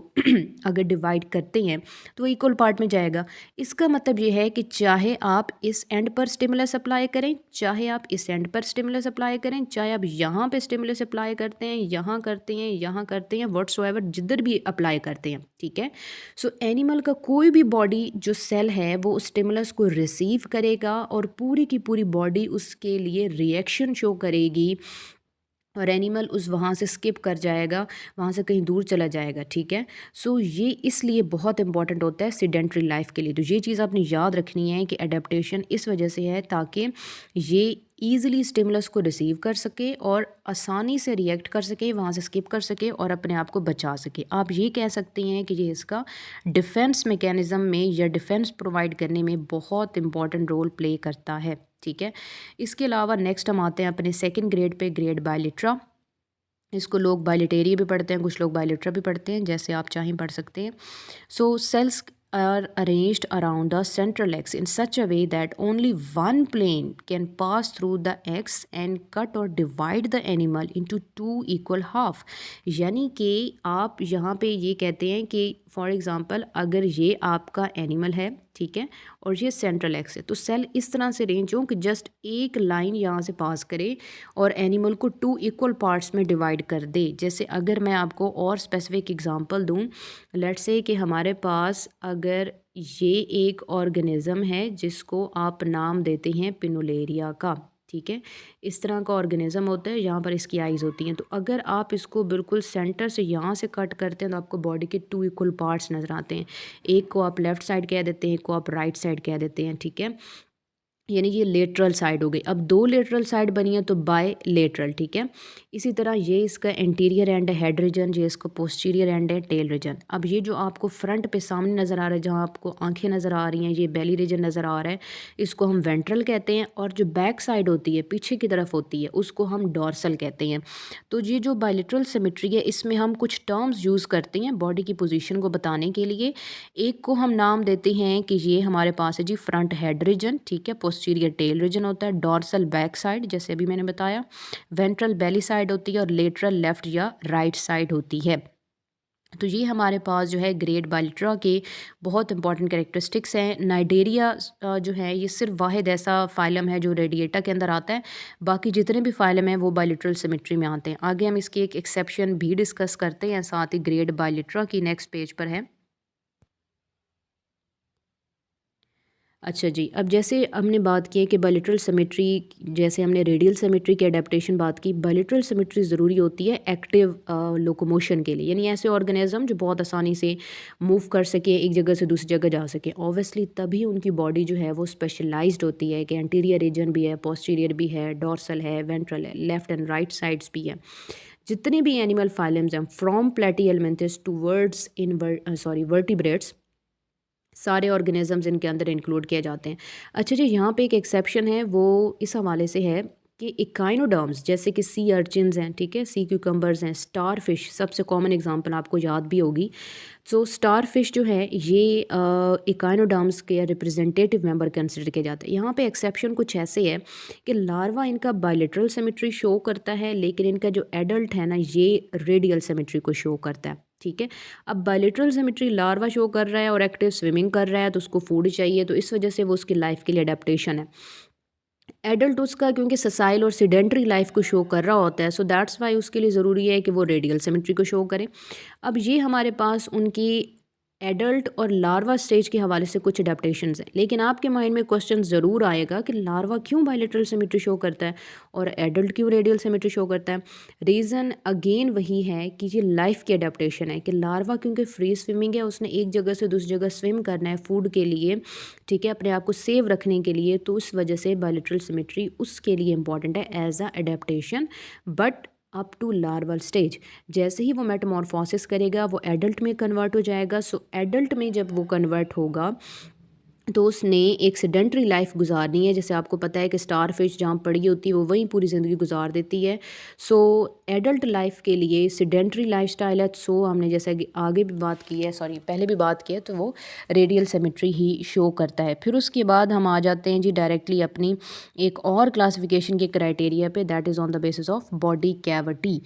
अगर डिवाइड करते हैं तो वो इक्वल पार्ट में जाएगा। इसका मतलब ये है कि चाहे आप इस एंड पर स्टिमुलस अप्लाई करें, चाहे आप इस एंड पर स्टिमुलस अप्लाई करें, चाहे आप यहाँ पे स्टिमुलस अप्लाई करते हैं, यहाँ करते हैं, यहाँ करते हैं, व्हाट्सोएवर जिधर भी अप्लाई करते हैं, ठीक है। सो एनिमल का कोई भी बॉडी जो सेल है वो उस स्टिमुलस को रिसीव करेगा और पूरी की पूरी बॉडी उसके लिए रिएक्शन शो करेगी, और एनिमल उस वहाँ से स्किप कर जाएगा, वहाँ से कहीं दूर चला जाएगा, ठीक है। सो ये इसलिए बहुत इंपॉर्टेंट होता है सीडेंटरी लाइफ के लिए। तो ये चीज़ आपने याद रखनी है कि अडेप्टेशन इस वजह से है ताकि ये ईज़िली स्टिमुलस को रिसीव कर सके और आसानी से रिएक्ट कर सके, वहाँ से स्किप कर सके और अपने आप को बचा सके। आप ये कह सकते हैं कि ये इसका डिफेंस मैकेनिज़्म में या डिफेंस प्रोवाइड करने में बहुत इंपॉर्टेंट रोल प्ले करता है, ठीक है। इसके अलावा नेक्स्ट हम आते हैं अपने सेकंड ग्रेड पे, ग्रेड बायलिट्रा। इसको लोग बायलिटेरिया भी पढ़ते हैं, कुछ लोग बायलिट्रा भी पढ़ते हैं, जैसे आप चाहें पढ़ सकते हैं। So cells are arranged around the central x in such a way that only one plane can pass through the x and cut or divide the animal into two equal half। यानी कि आप यहाँ पे ये कहते हैं कि for example अगर ये आपका एनिमल है, ठीक है, और ये सेंट्रल एक्स है, तो सेल इस तरह से अरेंज हो कि जस्ट एक लाइन यहाँ से पास करे और एनिमल को टू इक्वल पार्ट्स में डिवाइड कर दे। जैसे अगर मैं आपको और स्पेसिफिक एग्जांपल दूँ, लेट्स से कि हमारे पास अगर ये एक ऑर्गेनिज्म है जिसको आप नाम देते हैं पिनुलेरिया का, ठीक है, इस तरह का ऑर्गेनिज्म होता है, यहाँ पर इसकी आइज़ होती हैं। तो अगर आप इसको बिल्कुल सेंटर से यहाँ से कट करते हैं तो आपको बॉडी के टू इक्वल पार्ट्स नज़र आते हैं। एक को आप लेफ़्ट साइड कह देते हैं, एक को आप राइट साइड कह देते हैं, ठीक है। यानी ये लेटरल साइड हो गई। अब दो लेटरल साइड बनी है तो बाय लेटरल, ठीक है। इसी तरह ये इसका एंटीरियर एंड है हेड रीजन, ये इसका पोस्टीरियर एंड है टेल रीजन। अब ये जो आपको फ्रंट पे सामने नज़र आ रहा है, जहाँ आपको आंखें नज़र आ रही हैं, ये बेली रीजन नज़र आ रहा है, इसको हम वेंट्रल कहते हैं। और जो बैक साइड होती है, पीछे की तरफ होती है, उसको हम डॉर्सल कहते हैं। तो ये जो बायलेटरल सिमेट्री है, इसमें हम कुछ टर्म्स यूज़ करते हैं बॉडी की पोजीशन को बताने के लिए। एक को हम नाम देते हैं कि ये हमारे पास है जी फ्रंट हेड रीजन, ठीक है, पोस्टीरियर टेल रीजन होता है, डॉर्सल बैक साइड जैसे अभी मैंने बताया, वेंट्रल बेली साइड होती है, और लेटरल लेफ्ट या राइट साइड होती है। तो ये हमारे पास जो है ग्रेड बाइलिट्रा के बहुत इंपॉर्टेंट कैरेक्टरिस्टिक्स हैं। नाइडेरिया जो है ये सिर्फ वाहिद ऐसा फाइलम है जो रेडिएटा के अंदर आता है, बाकी जितने भी फाइलम हैं वो बाइलिट्रल सिमेट्री में आते हैं। आगे हम इसकी एक एक्सेप्शन भी डिस्कस करते हैं, साथ ही ग्रेड बाइलिट्रा की नेक्स्ट पेज पर है। अच्छा जी, अब जैसे हमने बात की है कि बायलैटरल सिमेट्री, जैसे हमने रेडियल सिमेट्री की अडेप्टेशन बात की, बायलैटरल सिमेट्री ज़रूरी होती है एक्टिव लोकोमोशन के लिए, यानी ऐसे ऑर्गेनिज्म जो बहुत आसानी से मूव कर सके, एक जगह से दूसरी जगह जा सके। ऑब्वियसली तभी उनकी बॉडी जो है वो स्पेशलाइज्ड होती है कि एंटीरियर रीजन भी है, पोस्टीरियर भी है, डॉर्सल है, वेंट्रल है, लेफ्ट एंड राइट साइड्स भी है। जितने भी एनिमल फाइलम्स हैं फ्रॉम प्लेटिहेल्मिन्थस टूवर्ड्स इन वर्टिब्रेट्स, सारे ऑर्गेनिजम्स इनके अंदर इंक्लूड किए जाते हैं। अच्छा जी, यहाँ पे एक एक्सेप्शन है, वो इस हवाले से है कि इकाइनोडर्म्स जैसे कि सी अर्चिन्स हैं, ठीक है, सी क्यूकम्बर्स हैं, स्टार फिश सबसे कॉमन एग्जांपल आपको याद भी होगी। सो स्टार फिश जो है ये इकाइनोडर्म्स के रिप्रेजेंटेटिव मेंबर कंसिडर किए जाते हैं। यहाँ पे एक्सेप्शन कुछ ऐसे है कि लार्वा इनका बायलैटरल सिमेट्री शो करता है, लेकिन इनका जो एडल्ट है ना ये रेडियल सिमेट्री को शो करता है, ठीक है। अब बायलैटरल सिमेट्री लार्वा शो कर रहा है और एक्टिव स्विमिंग कर रहा है, तो उसको फूड चाहिए, तो इस वजह से वो उसकी लाइफ के लिए अडेप्टेशन है। एडल्ट उसका क्योंकि ससाइल और सीडेंट्री लाइफ को शो कर रहा होता है, सो दैट्स वाई उसके लिए ज़रूरी है कि वो रेडियल सिमेट्री को शो करे। अब ये हमारे पास उनकी एडल्ट और लार्वा स्टेज के हवाले से कुछ अडेप्टेशंस हैं, लेकिन आपके माइंड में क्वेश्चन ज़रूर आएगा कि लार्वा क्यों बायलैटरल सिमेट्री शो करता है और एडल्ट क्यों रेडियल सिमेट्री शो करता है। रीज़न अगेन वही है कि ये लाइफ की अडेप्टेशन है कि लार्वा क्योंकि फ्री स्विमिंग है, उसने एक जगह से दूसरी जगह स्विम करना है फूड के लिए, ठीक है, अपने आप को सेव रखने के लिए, तो उस वजह से बायलैटरल सिमेट्री उसके लिए इंपॉर्टेंट है as a adaptation. But up to larval stage, जैसे ही वो मेटामॉर्फोसिस करेगा वो एडल्ट में कन्वर्ट हो जाएगा। सो एडल्ट में जब वो कन्वर्ट होगा तो उसने एक सेडेंट्री लाइफ गुजारनी है। जैसे आपको पता है कि स्टार फिश जहाँ पड़ी होती है वो वहीं पूरी ज़िंदगी गुजार देती है। सो एडल्ट लाइफ के लिए सेडेंट्री लाइफस्टाइल है। सो हमने जैसे कि आगे भी बात की है, सॉरी पहले भी बात की है, तो वो रेडियल सिमेट्री ही शो करता है। फिर उसके बाद हम आ जाते हैं जी डायरेक्टली अपनी एक और क्लासिफिकेशन के क्राइटेरिया पे, that is on the basis of body cavity.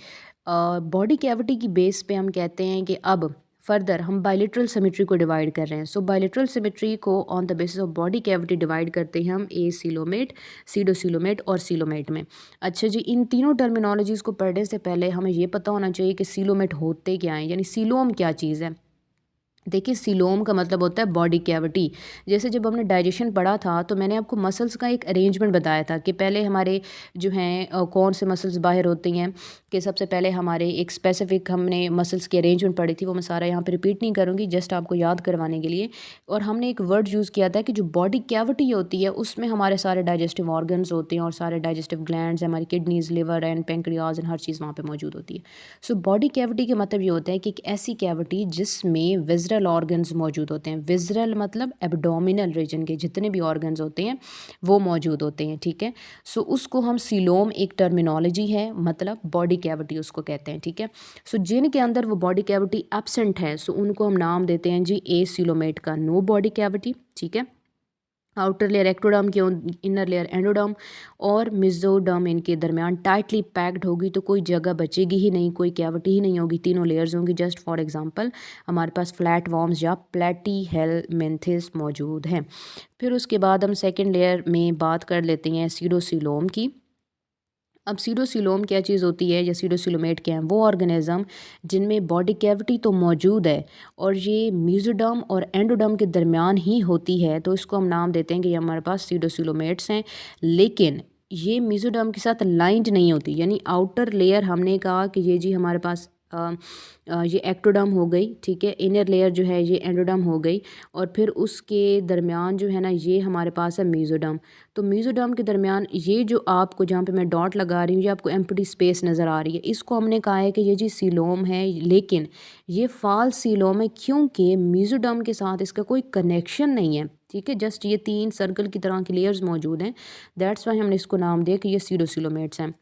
Body cavity की बेस पे हम कहते हैं कि अब फर्दर हम बायलैटरल सिमेट्री को डिवाइड कर रहे हैं। सो बायलैटरल सिमेट्री को on the basis of body cavity divide करते हैं हम ए सीलोमेट, सीडोसीलोमेट और सीलोमेट में। अच्छा जी, इन तीनों टर्मिनोलॉजीज़ को पढ़ने से पहले हमें ये पता होना चाहिए कि सीलोमेट होते क्या हैं, यानी सीलोम क्या चीज़ है। देखिए, सीलोम का मतलब होता है बॉडी कैविटी। जैसे जब हमने डाइजेशन पढ़ा था तो मैंने आपको मसल्स का एक अरेंजमेंट बताया था कि पहले हमारे जो हैं कौन से मसल्स बाहर होती हैं, कि सबसे पहले हमारे एक स्पेसिफिक हमने मसल्स की अरेंजमेंट पढ़ी थी, वो मैं सारा यहाँ पे रिपीट नहीं करूँगी, जस्ट आपको याद करवाने के लिए। और हमने एक वर्ड यूज़ किया था कि जो बॉडी कैविटी होती है उसमें हमारे सारे डाइजेस्टिव ऑर्गन्स होते हैं और सारे डाइजेस्टिव ग्लैंड्स, हमारी kidneys, liver and pancreas and हर चीज़ वहाँ पे मौजूद होती है। सो बॉडी कैविटी का मतलब ये होता है कि एक ऐसी कैविटी जिसमें विजरल ऑर्गन्स मौजूद होते हैं। विजरल मतलब एब्डोमिनल रीजन के जितने भी ऑर्गन्स होते हैं वो मौजूद होते हैं, ठीक है। सो उसको हम सीलोम, एक टर्मिनोलॉजी है, मतलब बॉडी कैविटी उसको कहते हैं, ठीक है। सो जिनके अंदर वो बॉडी कैविटी एब्सेंट है, सो उनको हम नाम देते हैं जी ए सीलोमेट का, नो बॉडी कैविटी, ठीक है। आउटर लेयर एक्टोडर्म की, इनर लेयर एंडोडर्म और मिजोडर्म इनके दरमियान टाइटली पैक्ड होगी, तो कोई जगह बचेगी ही नहीं, कोई कैविटी ही नहीं होगी, तीनों लेयर्स होंगी। जस्ट फॉर एग्जांपल हमारे पास फ्लैट वॉर्म्स या प्लेटीहेल्मिन्थस मौजूद हैं। फिर उसके बाद हम सेकेंड लेयर में बात कर लेते हैं सीडोसीलोम की। अब सीडोसीलोम क्या चीज़ होती है या सीडोसीलोमेट क्या है? वो ऑर्गेनिज्म जिनमें बॉडी कैविटी तो मौजूद है और ये म्यूजिडम और एंडोडम के दरमियान ही होती है, तो इसको हम नाम देते हैं कि ये हमारे पास सीडोसीलोमेट्स हैं। लेकिन ये म्यूजिडम के साथ लाइंड नहीं होती, यानी आउटर लेयर हमने कहा कि ये जी हमारे पास ये एक्टोडर्म हो गई, ठीक है, इनर लेयर जो है ये एंडोडर्म हो गई, और फिर उसके दरमियान जो है ना ये हमारे पास है मेसोडर्म। तो मेसोडर्म के दरमियान ये जो आपको जहाँ पे मैं डॉट लगा रही हूँ ये आपको एम्प्टी स्पेस नज़र आ रही है, इसको हमने कहा है कि ये जी सीलोम है, लेकिन ये फाल्स सीलोम है क्योंकि मेसोडर्म के साथ इसका कोई कनेक्शन नहीं है, ठीक है। जस्ट ये तीन सर्कल की तरह के लेयर्स मौजूद हैं, दैट्स वाई हमने इसको नाम दिया कि ये सीडोसीलोमेट्स हैं।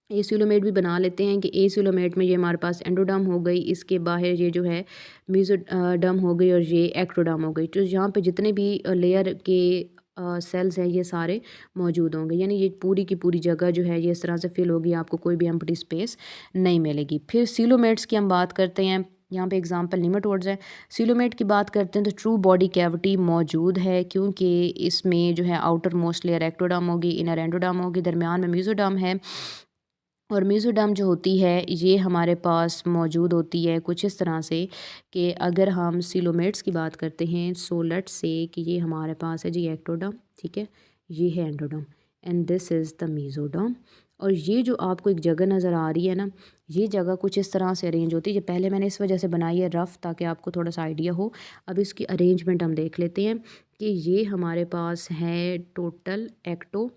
ए सीलोमेट भी बना लेते हैं कि ए सीलोमेट में ये हमारे पास एंडोडर्म हो गई, इसके बाहर ये जो है मेसोडर्म हो गई और ये एक्टोडर्म हो गई। तो यहाँ पे जितने भी लेयर के सेल्स हैं ये सारे मौजूद होंगे, यानी ये पूरी की पूरी जगह जो है ये इस तरह से फिल होगी, आपको कोई भी एम्प्टी स्पेस नहीं मिलेगी। फिर सीलोमेट्स की हम बात करते हैं। यहाँ पे एग्जांपल निमेटोड्स हैं। सीलोमेट की बात करते हैं तो ट्रू बॉडी कैविटी मौजूद है, क्योंकि इसमें जो है आउटर मोस्ट लेयर एक्टोडर्म होगी, इनर एंडोडर्म होगी, दरमियान में मेसोडर्म है। और मेसोडर्म जो होती है ये हमारे पास मौजूद होती है कुछ इस तरह से कि अगर हम सीलोमेट्स की बात करते हैं, सो लेट्स से कि ये हमारे पास है जी एक्टोडर्म, ठीक है, ये है endoderm and this is the mesoderm. और ये जो आपको एक जगह नज़र आ रही है ना, ये जगह कुछ इस तरह से अरेंज होती है। ये पहले मैंने इस वजह से बनाई है रफ़, ताकि आपको थोड़ा सा आइडिया हो। अब इसकी अरेंजमेंट हम देख लेते हैं कि ये हमारे पास है टोटल एक्टो,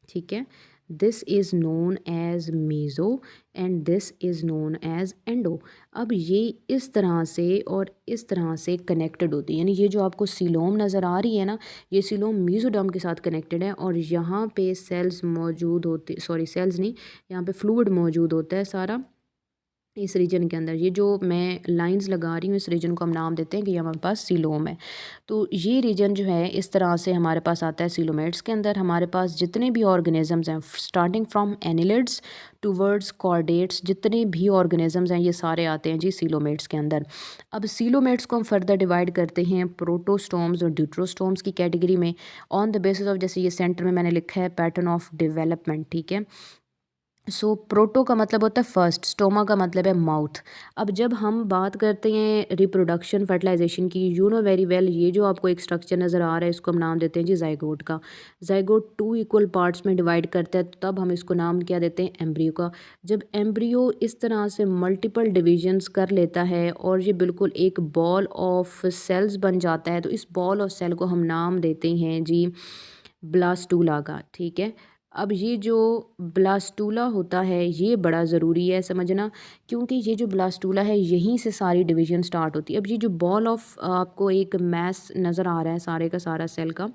ठीक है, this is known as meso and this is known as endo. अब ये इस तरह से और इस तरह से कनेक्टेड होती है, यानी ये जो आपको सीलोम नज़र आ रही है ना, ये सीलोम मीज़ोडर्म के साथ कनेक्टेड है। और यहाँ पे सेल्स मौजूद होते, सॉरी सेल्स नहीं, यहाँ पे फ्लूइड मौजूद होता है सारा इस रीजन के अंदर। ये जो मैं लाइंस लगा रही हूँ इस रीजन को हम नाम देते हैं कि ये हमारे पास सीलोम है। तो ये रीजन जो है इस तरह से हमारे पास आता है सीलोमेट्स के अंदर। हमारे पास जितने भी ऑर्गेनिजम्स हैं starting from annelids towards chordates, जितने भी ऑर्गेनिजम्स हैं ये सारे आते हैं जी सीलोमेट्स के अंदर। अब सीलोमेट्स को हम फर्दर डिवाइड करते हैं प्रोटोस्टोम्स और ड्यूट्रोस्टोम्स की कैटेगरी में ऑन द बेसिस ऑफ, जैसे ये सेंटर में मैंने लिखा है पैटर्न ऑफ डेवलपमेंट, ठीक है। सो प्रोटो का मतलब होता है फर्स्ट, स्टोमा का मतलब है माउथ। अब जब हम बात करते हैं रिप्रोडक्शन फर्टिलाइजेशन की, यू नो वेरी वेल, ये जो आपको एक स्ट्रक्चर नज़र आ रहा है इसको हम नाम देते हैं जी जाइगोट का। जाइगोट 2 इक्वल पार्ट्स में डिवाइड करता है, तो तब हम इसको नाम क्या देते हैं, एम्ब्रियो का। जब एम्ब्रियो इस तरह से मल्टीपल डिविजन्स कर लेता है और ये बिल्कुल एक बॉल ऑफ सेल्स बन जाता है, तो इस बॉल ऑफ सेल को हम नाम देते हैं जी ब्लास्टूला का, ठीक है। अब ये जो ब्लास्टूला होता है ये बड़ा ज़रूरी है समझना, क्योंकि ये जो ब्लास्टूला है यहीं से सारी डिवीजन स्टार्ट होती है। अब ये जो बॉल ऑफ आपको एक मैस नज़र आ रहा है सारे का सारा सेल का,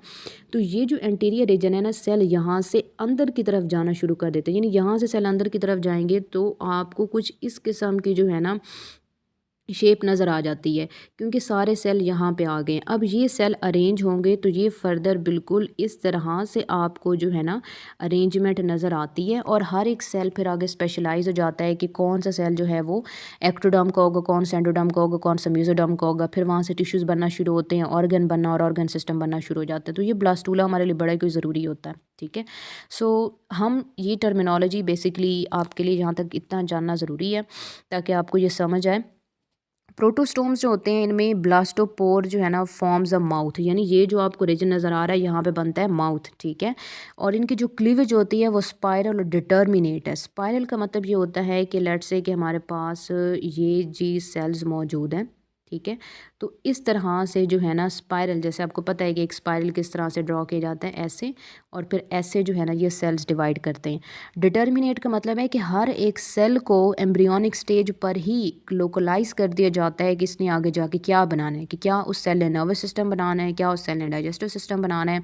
तो ये जो एंटीरियर रीजन है ना, सेल यहाँ से अंदर की तरफ जाना शुरू कर देते हैं, यानी यहाँ से सेल अंदर की तरफ जाएंगे तो आपको कुछ इस किस्म की जो है ना शेप नज़र आ जाती है, क्योंकि सारे सेल यहाँ पे आ गए। अब ये सेल अरेंज होंगे तो ये फर्दर बिल्कुल इस तरह से आपको जो है ना अरेंजमेंट नज़र आती है। और हर एक सेल फिर आगे स्पेशलाइज हो जाता है कि कौन सा सेल जो है वो एक्टोडर्म का होगा, कौन सा एंडोडर्म का होगा, कौन सा मेसोडर्म का होगा। फिर वहाँ से टिश्यूज़ बनना शुरू होते हैं, ऑर्गन बनना और ऑर्गन सिस्टम बनना शुरू हो जाता है। तो ये ब्लास्टूला हमारे लिए बड़ा ही कोई ज़रूरी होता है, ठीक है। सो हम ये टर्मिनोलॉजी बेसिकली आपके लिए यहाँ तक इतना जानना ज़रूरी है ताकि आपको ये समझ आए। प्रोटोस्टोम्स जो होते हैं इनमें ब्लास्टोपोर जो है ना फॉर्म्स अ माउथ, यानी ये जो आपको रीजन नज़र आ रहा है यहाँ पे बनता है माउथ, ठीक है। और इनकी जो क्लीवेज होती है वो स्पाइरल और डिटर्मिनेट है। स्पाइरल का मतलब ये होता है कि लेट्स से कि हमारे पास ये जी सेल्स मौजूद हैं, ठीक है। तो इस तरह से जो है ना स्पाइरल, जैसे आपको पता है कि एक स्पाइरल किस तरह से ड्रॉ किया जाता है, ऐसे, और फिर ऐसे जो है ना ये सेल्स डिवाइड करते हैं। डिटर्मिनेट का मतलब है कि हर एक सेल को एम्ब्रियोनिक स्टेज पर ही लोकलाइज कर दिया जाता है कि इसने आगे जाके क्या बनाना है, कि क्या उस सेल ने नर्वस सिस्टम बनाना है, क्या उस सेल ने डाइजेस्टिव सिस्टम बनाना है,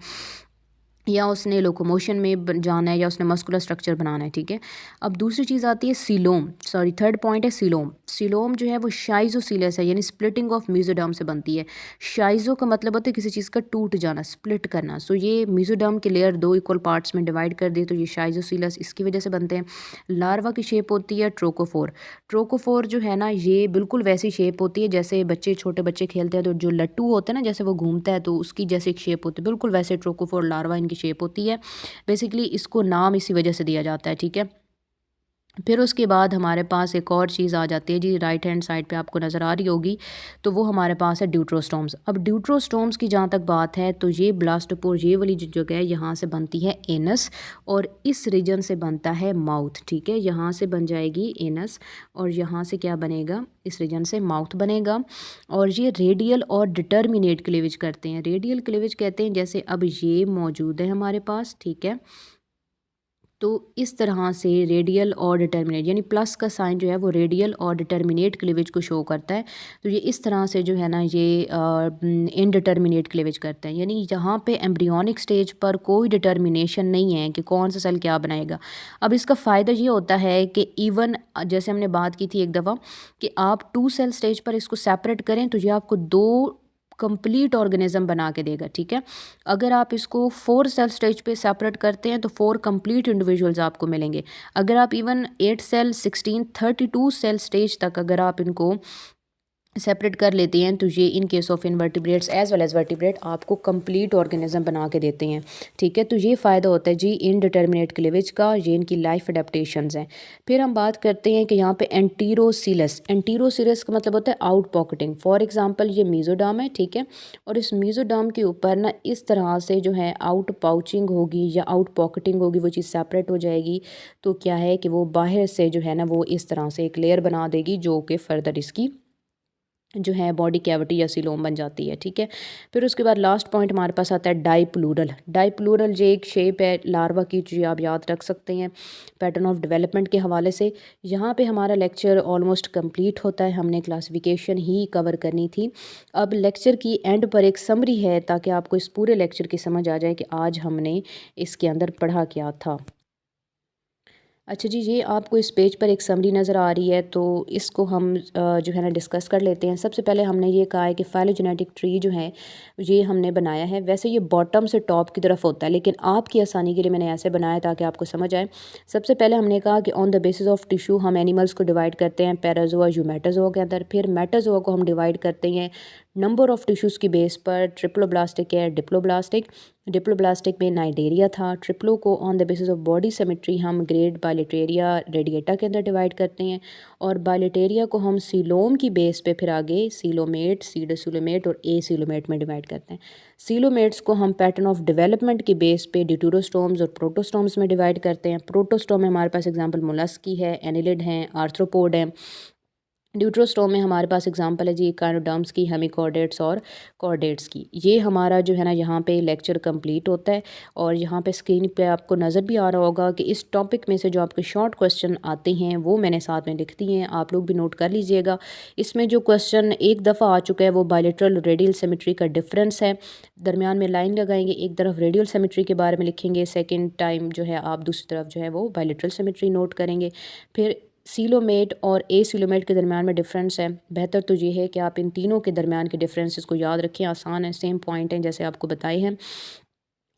या उसने लोकोमोशन में जाना है, या उसने मस्कुलर स्ट्रक्चर बनाना है, ठीक है। अब दूसरी चीज़ आती है सीलोम, सॉरी थर्ड पॉइंट है सीलोम। सीलोम जो है वो शाइजोसीलस है, यानी स्प्लिटिंग ऑफ मेसोडर्म से बनती है। शाइजो का मतलब होता है किसी चीज़ का टूट जाना, स्प्लिट करना। सो ये मेसोडर्म के लेयर 2 इक्वल पार्ट्स में डिवाइड कर दिए तो ये शाइजोसीलस इसकी वजह से बनते हैं। लार्वा की शेप होती है ट्रोकोफोर। ट्रोकोफोर जो है ना ये बिल्कुल वैसी शेप होती है जैसे बच्चे, छोटे बच्चे खेलते हैं तो जो लट्टू होता है ना, जैसे वो घूमता है तो उसकी जैसे एक शेप होती है, बिल्कुल वैसे ट्रोकोफोर लार्वा इनकी शेप होती है। बेसिकली इसको नाम इसी वजह से दिया जाता है, ठीक है। फिर उसके बाद हमारे पास एक और चीज़ आ जाती है जी, राइट हैंड साइड पे आपको नज़र आ रही होगी, तो वो हमारे पास है ड्यूट्रोस्टोम्स। अब ड्यूट्रोस्टोम्स की जहाँ तक बात है तो ये ब्लास्टोपोर, ये वाली जो जगह है यहाँ से बनती है एनस, और इस रीजन से बनता है माउथ, ठीक है। यहाँ से बन जाएगी एनस और यहाँ से क्या बनेगा, इस रीजन से माउथ बनेगा। और ये रेडियल और डिटर्मिनेट क्लीवेज करते हैं। रेडियल क्लीवेज कहते हैं जैसे अब ये मौजूद है हमारे पास, ठीक है। तो इस तरह से रेडियल और डिटर्मिनेट, यानी प्लस का साइन जो है वो रेडियल और डिटर्मिनेट क्लीवेज को शो करता है। तो ये इस तरह से जो है ना ये इनडिटर्मिनेट क्लीवेज करते हैं, यानी यहाँ पे एम्ब्रियोनिक स्टेज पर कोई डिटर्मिनेशन नहीं है कि कौन सा सेल क्या बनाएगा। अब इसका फ़ायदा ये होता है कि इवन जैसे हमने बात की थी एक दफ़ा कि आप 2 सेल स्टेज पर इसको सेपरेट करें तो ये आपको 2 कंप्लीट ऑर्गेनिज्म बना के देगा, ठीक है। अगर आप इसको 4 सेल स्टेज पे सेपरेट करते हैं तो 4 कंप्लीट इंडिविजुअल्स आपको मिलेंगे। अगर आप इवन 8 सेल, 16, 32 सेल स्टेज तक अगर आप इनको सेपरेट कर लेते हैं, तो ये in case of invertebrates as well as vertebrate आपको कंप्लीट ऑर्गेनिज्म बना के देते हैं। ठीक है, तो ये फ़ायदा होता है जी इनडिटर्मिनेट क्लीवेज का, ये इनकी लाइफ अडेप्टेशंस हैं। फिर हम बात करते हैं कि यहाँ पे एंटीरोसिलस, एंटीरोसिलस का मतलब होता है आउट पॉकेटिंग। फॉर एग्जांपल ये मीज़ोडर्म है, ठीक है, और इस मीज़ोडर्म के ऊपर ना इस तरह से जो है आउट पाउचिंग होगी या आउट पॉकेटिंग होगी, वो चीज़ सेपरेट हो जाएगी। तो क्या है कि वो बाहर से जो है ना वो इस तरह से एक लेयर बना देगी जो कि फर्दर इसकी जो है बॉडी कैविटी या सीलोम बन जाती है। ठीक है, फिर उसके बाद लास्ट पॉइंट हमारे पास आता है डाईप्लूरल। डाईप्लूरल जो एक शेप है लार्वा की, जो आप याद रख सकते हैं पैटर्न ऑफ डेवलपमेंट के हवाले से। यहाँ पे हमारा लेक्चर ऑलमोस्ट कंप्लीट होता है, हमने क्लासिफिकेशन ही कवर करनी थी। अब लेक्चर की एंड पर एक समरी है ताकि आपको इस पूरे लेक्चर की समझ आ जाए कि आज हमने इसके अंदर पढ़ा क्या था। अच्छा जी, ये आपको इस पेज पर एक समरी नज़र आ रही है, तो इसको हम जो है ना डिस्कस कर लेते हैं। सबसे पहले हमने ये कहा है कि फाइलोजेनेटिक ट्री जो है ये हमने बनाया है। वैसे ये बॉटम से टॉप की तरफ होता है, लेकिन आपकी आसानी के लिए मैंने ऐसे बनाया ताकि आपको समझ आए। सबसे पहले हमने कहा कि on the basis of tissue हम एनिमल्स को डिवाइड करते हैं पैराजोआ यूमेटाजोआ के अंदर। फिर मेटाजोआ को हम डिवाइड करते हैं नंबर ऑफ़ टिश्यूज़ की बेस पर, ट्रिप्लोब्लास्टिक है, डिप्लोब्लास्टिक। डिप्लोब्लास्टिक में नाइडेरिया था। ट्रिप्लो को on the basis of body symmetry हम ग्रेड बायलेटेरिया रेडिएटा के अंदर डिवाइड करते हैं, और बायलेटेरिया को हम सीलोम की बेस पे फिर आगे सीलोमेट, सीडोसीलोमेट और ए सीलोमेट में डिवाइड करते हैं। सीलोमेट्स को हम पैटर्न ऑफ डेवलपमेंट की बेस पे ड्यूटेरोस्टोम्स और प्रोटोस्टोम्स में डिवाइड करते हैं। प्रोटोस्टोम में हमारे पास एग्जांपल मोलस्की है, एनिलिड हैं, आर्थ्रोपोड हैं। ड्यूट्रोस्टोम में हमारे पास एग्जांपल है जी इकानोडर्म्स की, हेमिकॉर्डेट्स और कॉर्डेट्स की। ये हमारा जो है ना यहाँ पे लेक्चर कंप्लीट होता है, और यहाँ पे स्क्रीन पे आपको नज़र भी आ रहा होगा कि इस टॉपिक में से जो आपके शॉर्ट क्वेश्चन आते हैं वो मैंने साथ में लिख दिए हैं, आप लोग भी नोट कर लीजिएगा। इसमें जो क्वेश्चन एक दफ़ा आ चुका है वो बायलेटरल रेडियल सिमेट्री का डिफरेंस है। दरमियान में लाइन लगाएंगे, एक तरफ रेडियल सिमेट्री के बारे में लिखेंगे, सेकेंड टाइम जो है आप दूसरी तरफ जो है वो बायलेटरल सिमेट्री नोट करेंगे। फिर सीलोमेट और ए सीलोमेट के दरमियान में डिफरेंस है। बेहतर तो ये है कि आप इन तीनों के दरमियान के डिफरेंसेस को याद रखें, आसान है, सेम पॉइंट हैं जैसे आपको बताए हैं।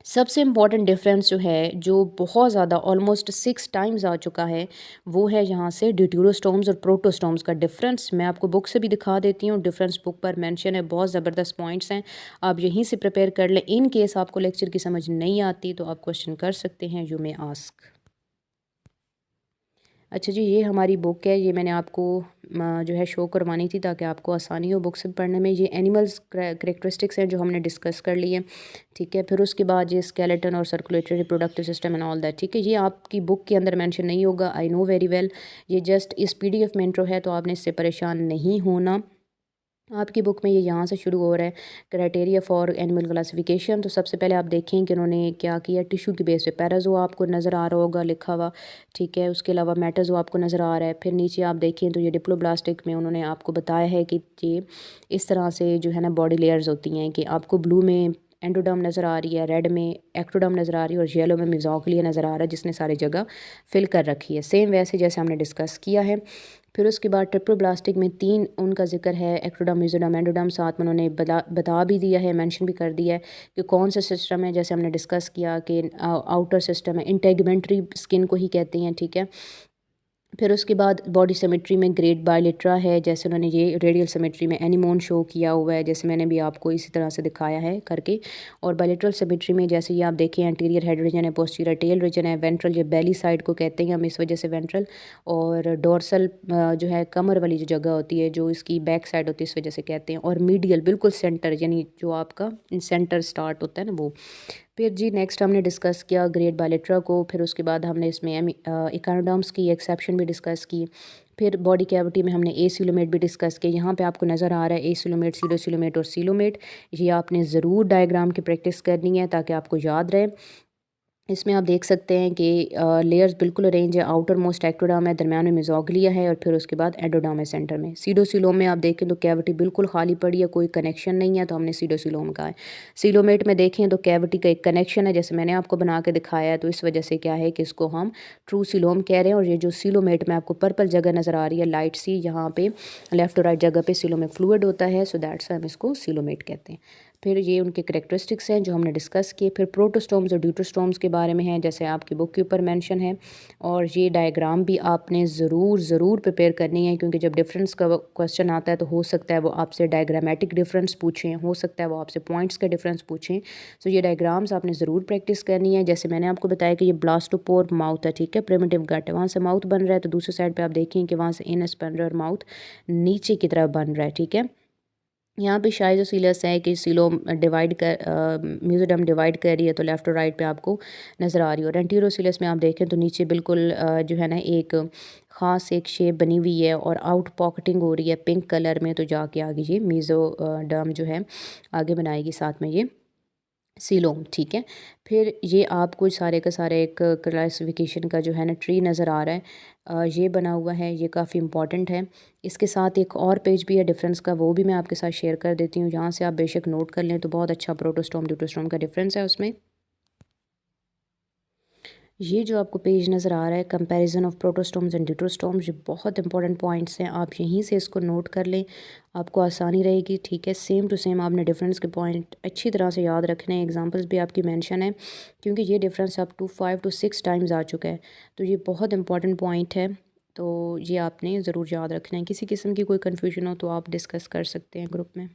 सबसे इम्पॉर्टेंट डिफरेंस जो है, जो बहुत ज़्यादा ऑलमोस्ट 6 टाइम्स आ चुका है, वो है यहाँ से ड्यूटेरोस्टोम्स और प्रोटोस्टोम्स का डिफरेंस। मैं आपको बुक से भी दिखा देती हूँ, डिफरेंस बुक पर मेंशन है, बहुत ज़बरदस्त पॉइंट्स हैं, आप यहीं से प्रिपेयर कर लें। इन केस आपको लेक्चर की समझ नहीं आती तो आप क्वेश्चन कर सकते हैं, यू मे आस्क। अच्छा जी, ये हमारी बुक है, ये मैंने आपको जो है शो करवानी थी ताकि आपको आसानी हो बुक से पढ़ने में। ये एनिमल्स करेक्टरिस्टिक्स हैं जो हमने डिस्कस कर लिए, ठीक है। फिर उसके बाद ये स्केलेटन और circulatory reproductive system and all that, ठीक है। ये आपकी बुक के अंदर मेंशन नहीं होगा, आई नो वेरी वेल। ये जस्ट इस पीडीएफ में इंट्रो है, तो आपने इससे परेशान नहीं होना। आपकी बुक में ये यहाँ से शुरू हो रहा है, क्राइटेरिया फॉर एनिमल क्लासिफिकेशन। तो सबसे पहले आप देखें कि उन्होंने क्या किया, टिश्यू की बेस पे पैराजो आपको नज़र आ रहा होगा लिखा हुआ, ठीक है। उसके अलावा मेटाजो आपको नज़र आ रहा है। फिर नीचे आप देखें तो ये डिप्लोब्लास्टिक में उन्होंने आपको बताया है कि ये इस तरह से जो है ना बॉडी लेयर्स होती हैं, कि आपको ब्लू में एंडोडर्म नज़र आ रही है, रेड में एक्टोडर्म नज़र आ रही है, और येलो में मेसोग्लिया नज़र आ रहा है, जिसने सारी जगह फिल कर रखी है, सेम वैसे जैसे हमने डिस्कस किया है। फिर उसके बाद ट्रिप्लोब्लास्टिक में 3 उनका जिक्र है, एक्टोडर्म, मेसोडर्म, एंडोडर्म। साथ में उन्होंने बता भी दिया है, मेंशन भी कर दिया है कि कौन सा सिस्टम है। जैसे हमने डिस्कस किया कि आउटर सिस्टम है, इंटेगमेंट्री स्किन को ही कहते हैं, ठीक है। फिर उसके बाद बॉडी सिमेट्री में ग्रेड बायलेट्रा है, जैसे उन्होंने ये रेडियल सिमेट्री में एनीमोन शो किया हुआ है, जैसे मैंने भी आपको इसी तरह से दिखाया है करके। और बायलेट्रल सिमेट्री में जैसे ये आप देखें, एंटीरियर हेड रीजन है, पोस्टीरियर टेल रीजन है, वेंट्रल ये बेली साइड को कहते हैं हम इस वजह से वेंट्रल, और डोर्सल जो है कमर वाली जो जगह होती है, जो इसकी बैक साइड होती है, इस वजह से कहते हैं। और मीडियल बिल्कुल सेंटर, यानी जो आपका सेंटर स्टार्ट होता है ना वो। फिर जी नेक्स्ट हमने डिस्कस किया ग्रेड बायलेट्रा को। फिर उसके बाद हमने इसमें इकानोडर्म्स की एक्सेप्शन भी डिस्कस की। फिर बॉडी कैविटी में हमने ए सीलोमेट भी डिस्कस किया। यहाँ पे आपको नज़र आ रहा है ए सीलोमेट, सीडोसीलोमेट और सीलोमेट। ये आपने ज़रूर डायग्राम की प्रैक्टिस करनी है ताकि आपको याद रहे। इसमें आप देख सकते हैं कि लेयर्स बिल्कुल अरेंज है। आउटर मोस्ट एक्टोडर्म है, दरम्यान में मेसोग्लिया है, और फिर उसके बाद एंडोडर्म है सेंटर में। सीडोसीलोम में आप देखें तो कैविटी बिल्कुल खाली पड़ी है, कोई कनेक्शन नहीं है, तो हमने सीडोसीलोम कहा है। सीलोमेट में देखें तो कैविटी का एक कनेक्शन है, जैसे मैंने आपको बना के दिखाया है, तो इस वजह से क्या है कि इसको हम ट्रू सीलोम कह रहे हैं। और ये जो सीलोमेट में आपको पर्पल जगह नज़र आ रही है लाइट सी, यहाँ पे लेफ्ट और राइट जगह पे सीलोमिक फ्लूइड होता है, सो दैट्स हम इसको सीलोमेट कहते हैं। फिर ये उनके करैक्टरिस्टिक्स हैं जो हमने डिस्कस किए। फिर प्रोटोस्टोम्स और ड्यूटोस्टोम्स के बारे में है, जैसे आपकी बुक के ऊपर मेंशन है। और ये डायग्राम भी आपने ज़रूर प्रिपेयर करनी है, क्योंकि जब डिफरेंस का क्वेश्चन आता है तो हो सकता है वो आपसे डायग्रामेटिक डिफरेंस पूछें, हो सकता है वो आपसे पॉइंट्स का डिफरेंस पूछें। तो ये डायग्राम्स आपने ज़रूर प्रैक्टिस करनी है। जैसे मैंने आपको बताया कि ये ब्लास्टोपोर माउथ है, ठीक है, प्रिमिटिव गट है, वहाँ से माउथ बन रहा है, तो दूसरी साइड पर आप देखें कि वहाँ से इनस बन रहा है और माउथ नीचे की तरफ बन रहा है, ठीक है। यहाँ पे शाइज़ोसीलस है कि सीलोम डिवाइड कर म्यूजिडम डिवाइड कर रही है, तो लेफ़्ट और राइट पे आपको नज़र आ रही है। और एंटीरोसीलस में आप देखें तो नीचे बिल्कुल जो है ना एक ख़ास एक शेप बनी हुई है और आउट पॉकेटिंग हो रही है पिंक कलर में, तो जाके आगे ये मीज़ोडर्म जो है आगे बनाएगी साथ में ये सीलोम, ठीक है। फिर ये आपको सारे का सारे एक क्लासिफिकेशन का जो है ना ट्री नज़र आ रहा है, ये बना हुआ है, ये काफ़ी इंपॉर्टेंट है। इसके साथ एक और पेज भी है डिफरेंस का, वो भी मैं आपके साथ शेयर कर देती हूँ, यहाँ से आप बेशक नोट कर लें, तो बहुत अच्छा प्रोटोस्टोम ड्यूटोस्टोम का डिफरेंस है उसमें। ये जो आपको पेज नज़र आ रहा है, कंपैरिजन ऑफ प्रोटोस्टोम्स एंड ड्यूटोस्टोम्स, ये बहुत इंपॉर्टेंट पॉइंट्स हैं, आप यहीं से इसको नोट कर लें, आपको आसानी रहेगी, ठीक है। सेम टू सेम आपने डिफरेंस के पॉइंट अच्छी तरह से याद रखने हैं, एग्जांपल्स भी आपकी मेंशन है, क्योंकि ये डिफरेंस अब 5 to 6 टाइम्स आ चुका है, तो ये बहुत इंपॉर्टेंट पॉइंट है, तो ये आपने ज़रूर याद रखना है। किसी किस्म की कोई कन्फ्यूजन हो तो आप डिस्कस कर सकते हैं ग्रुप में।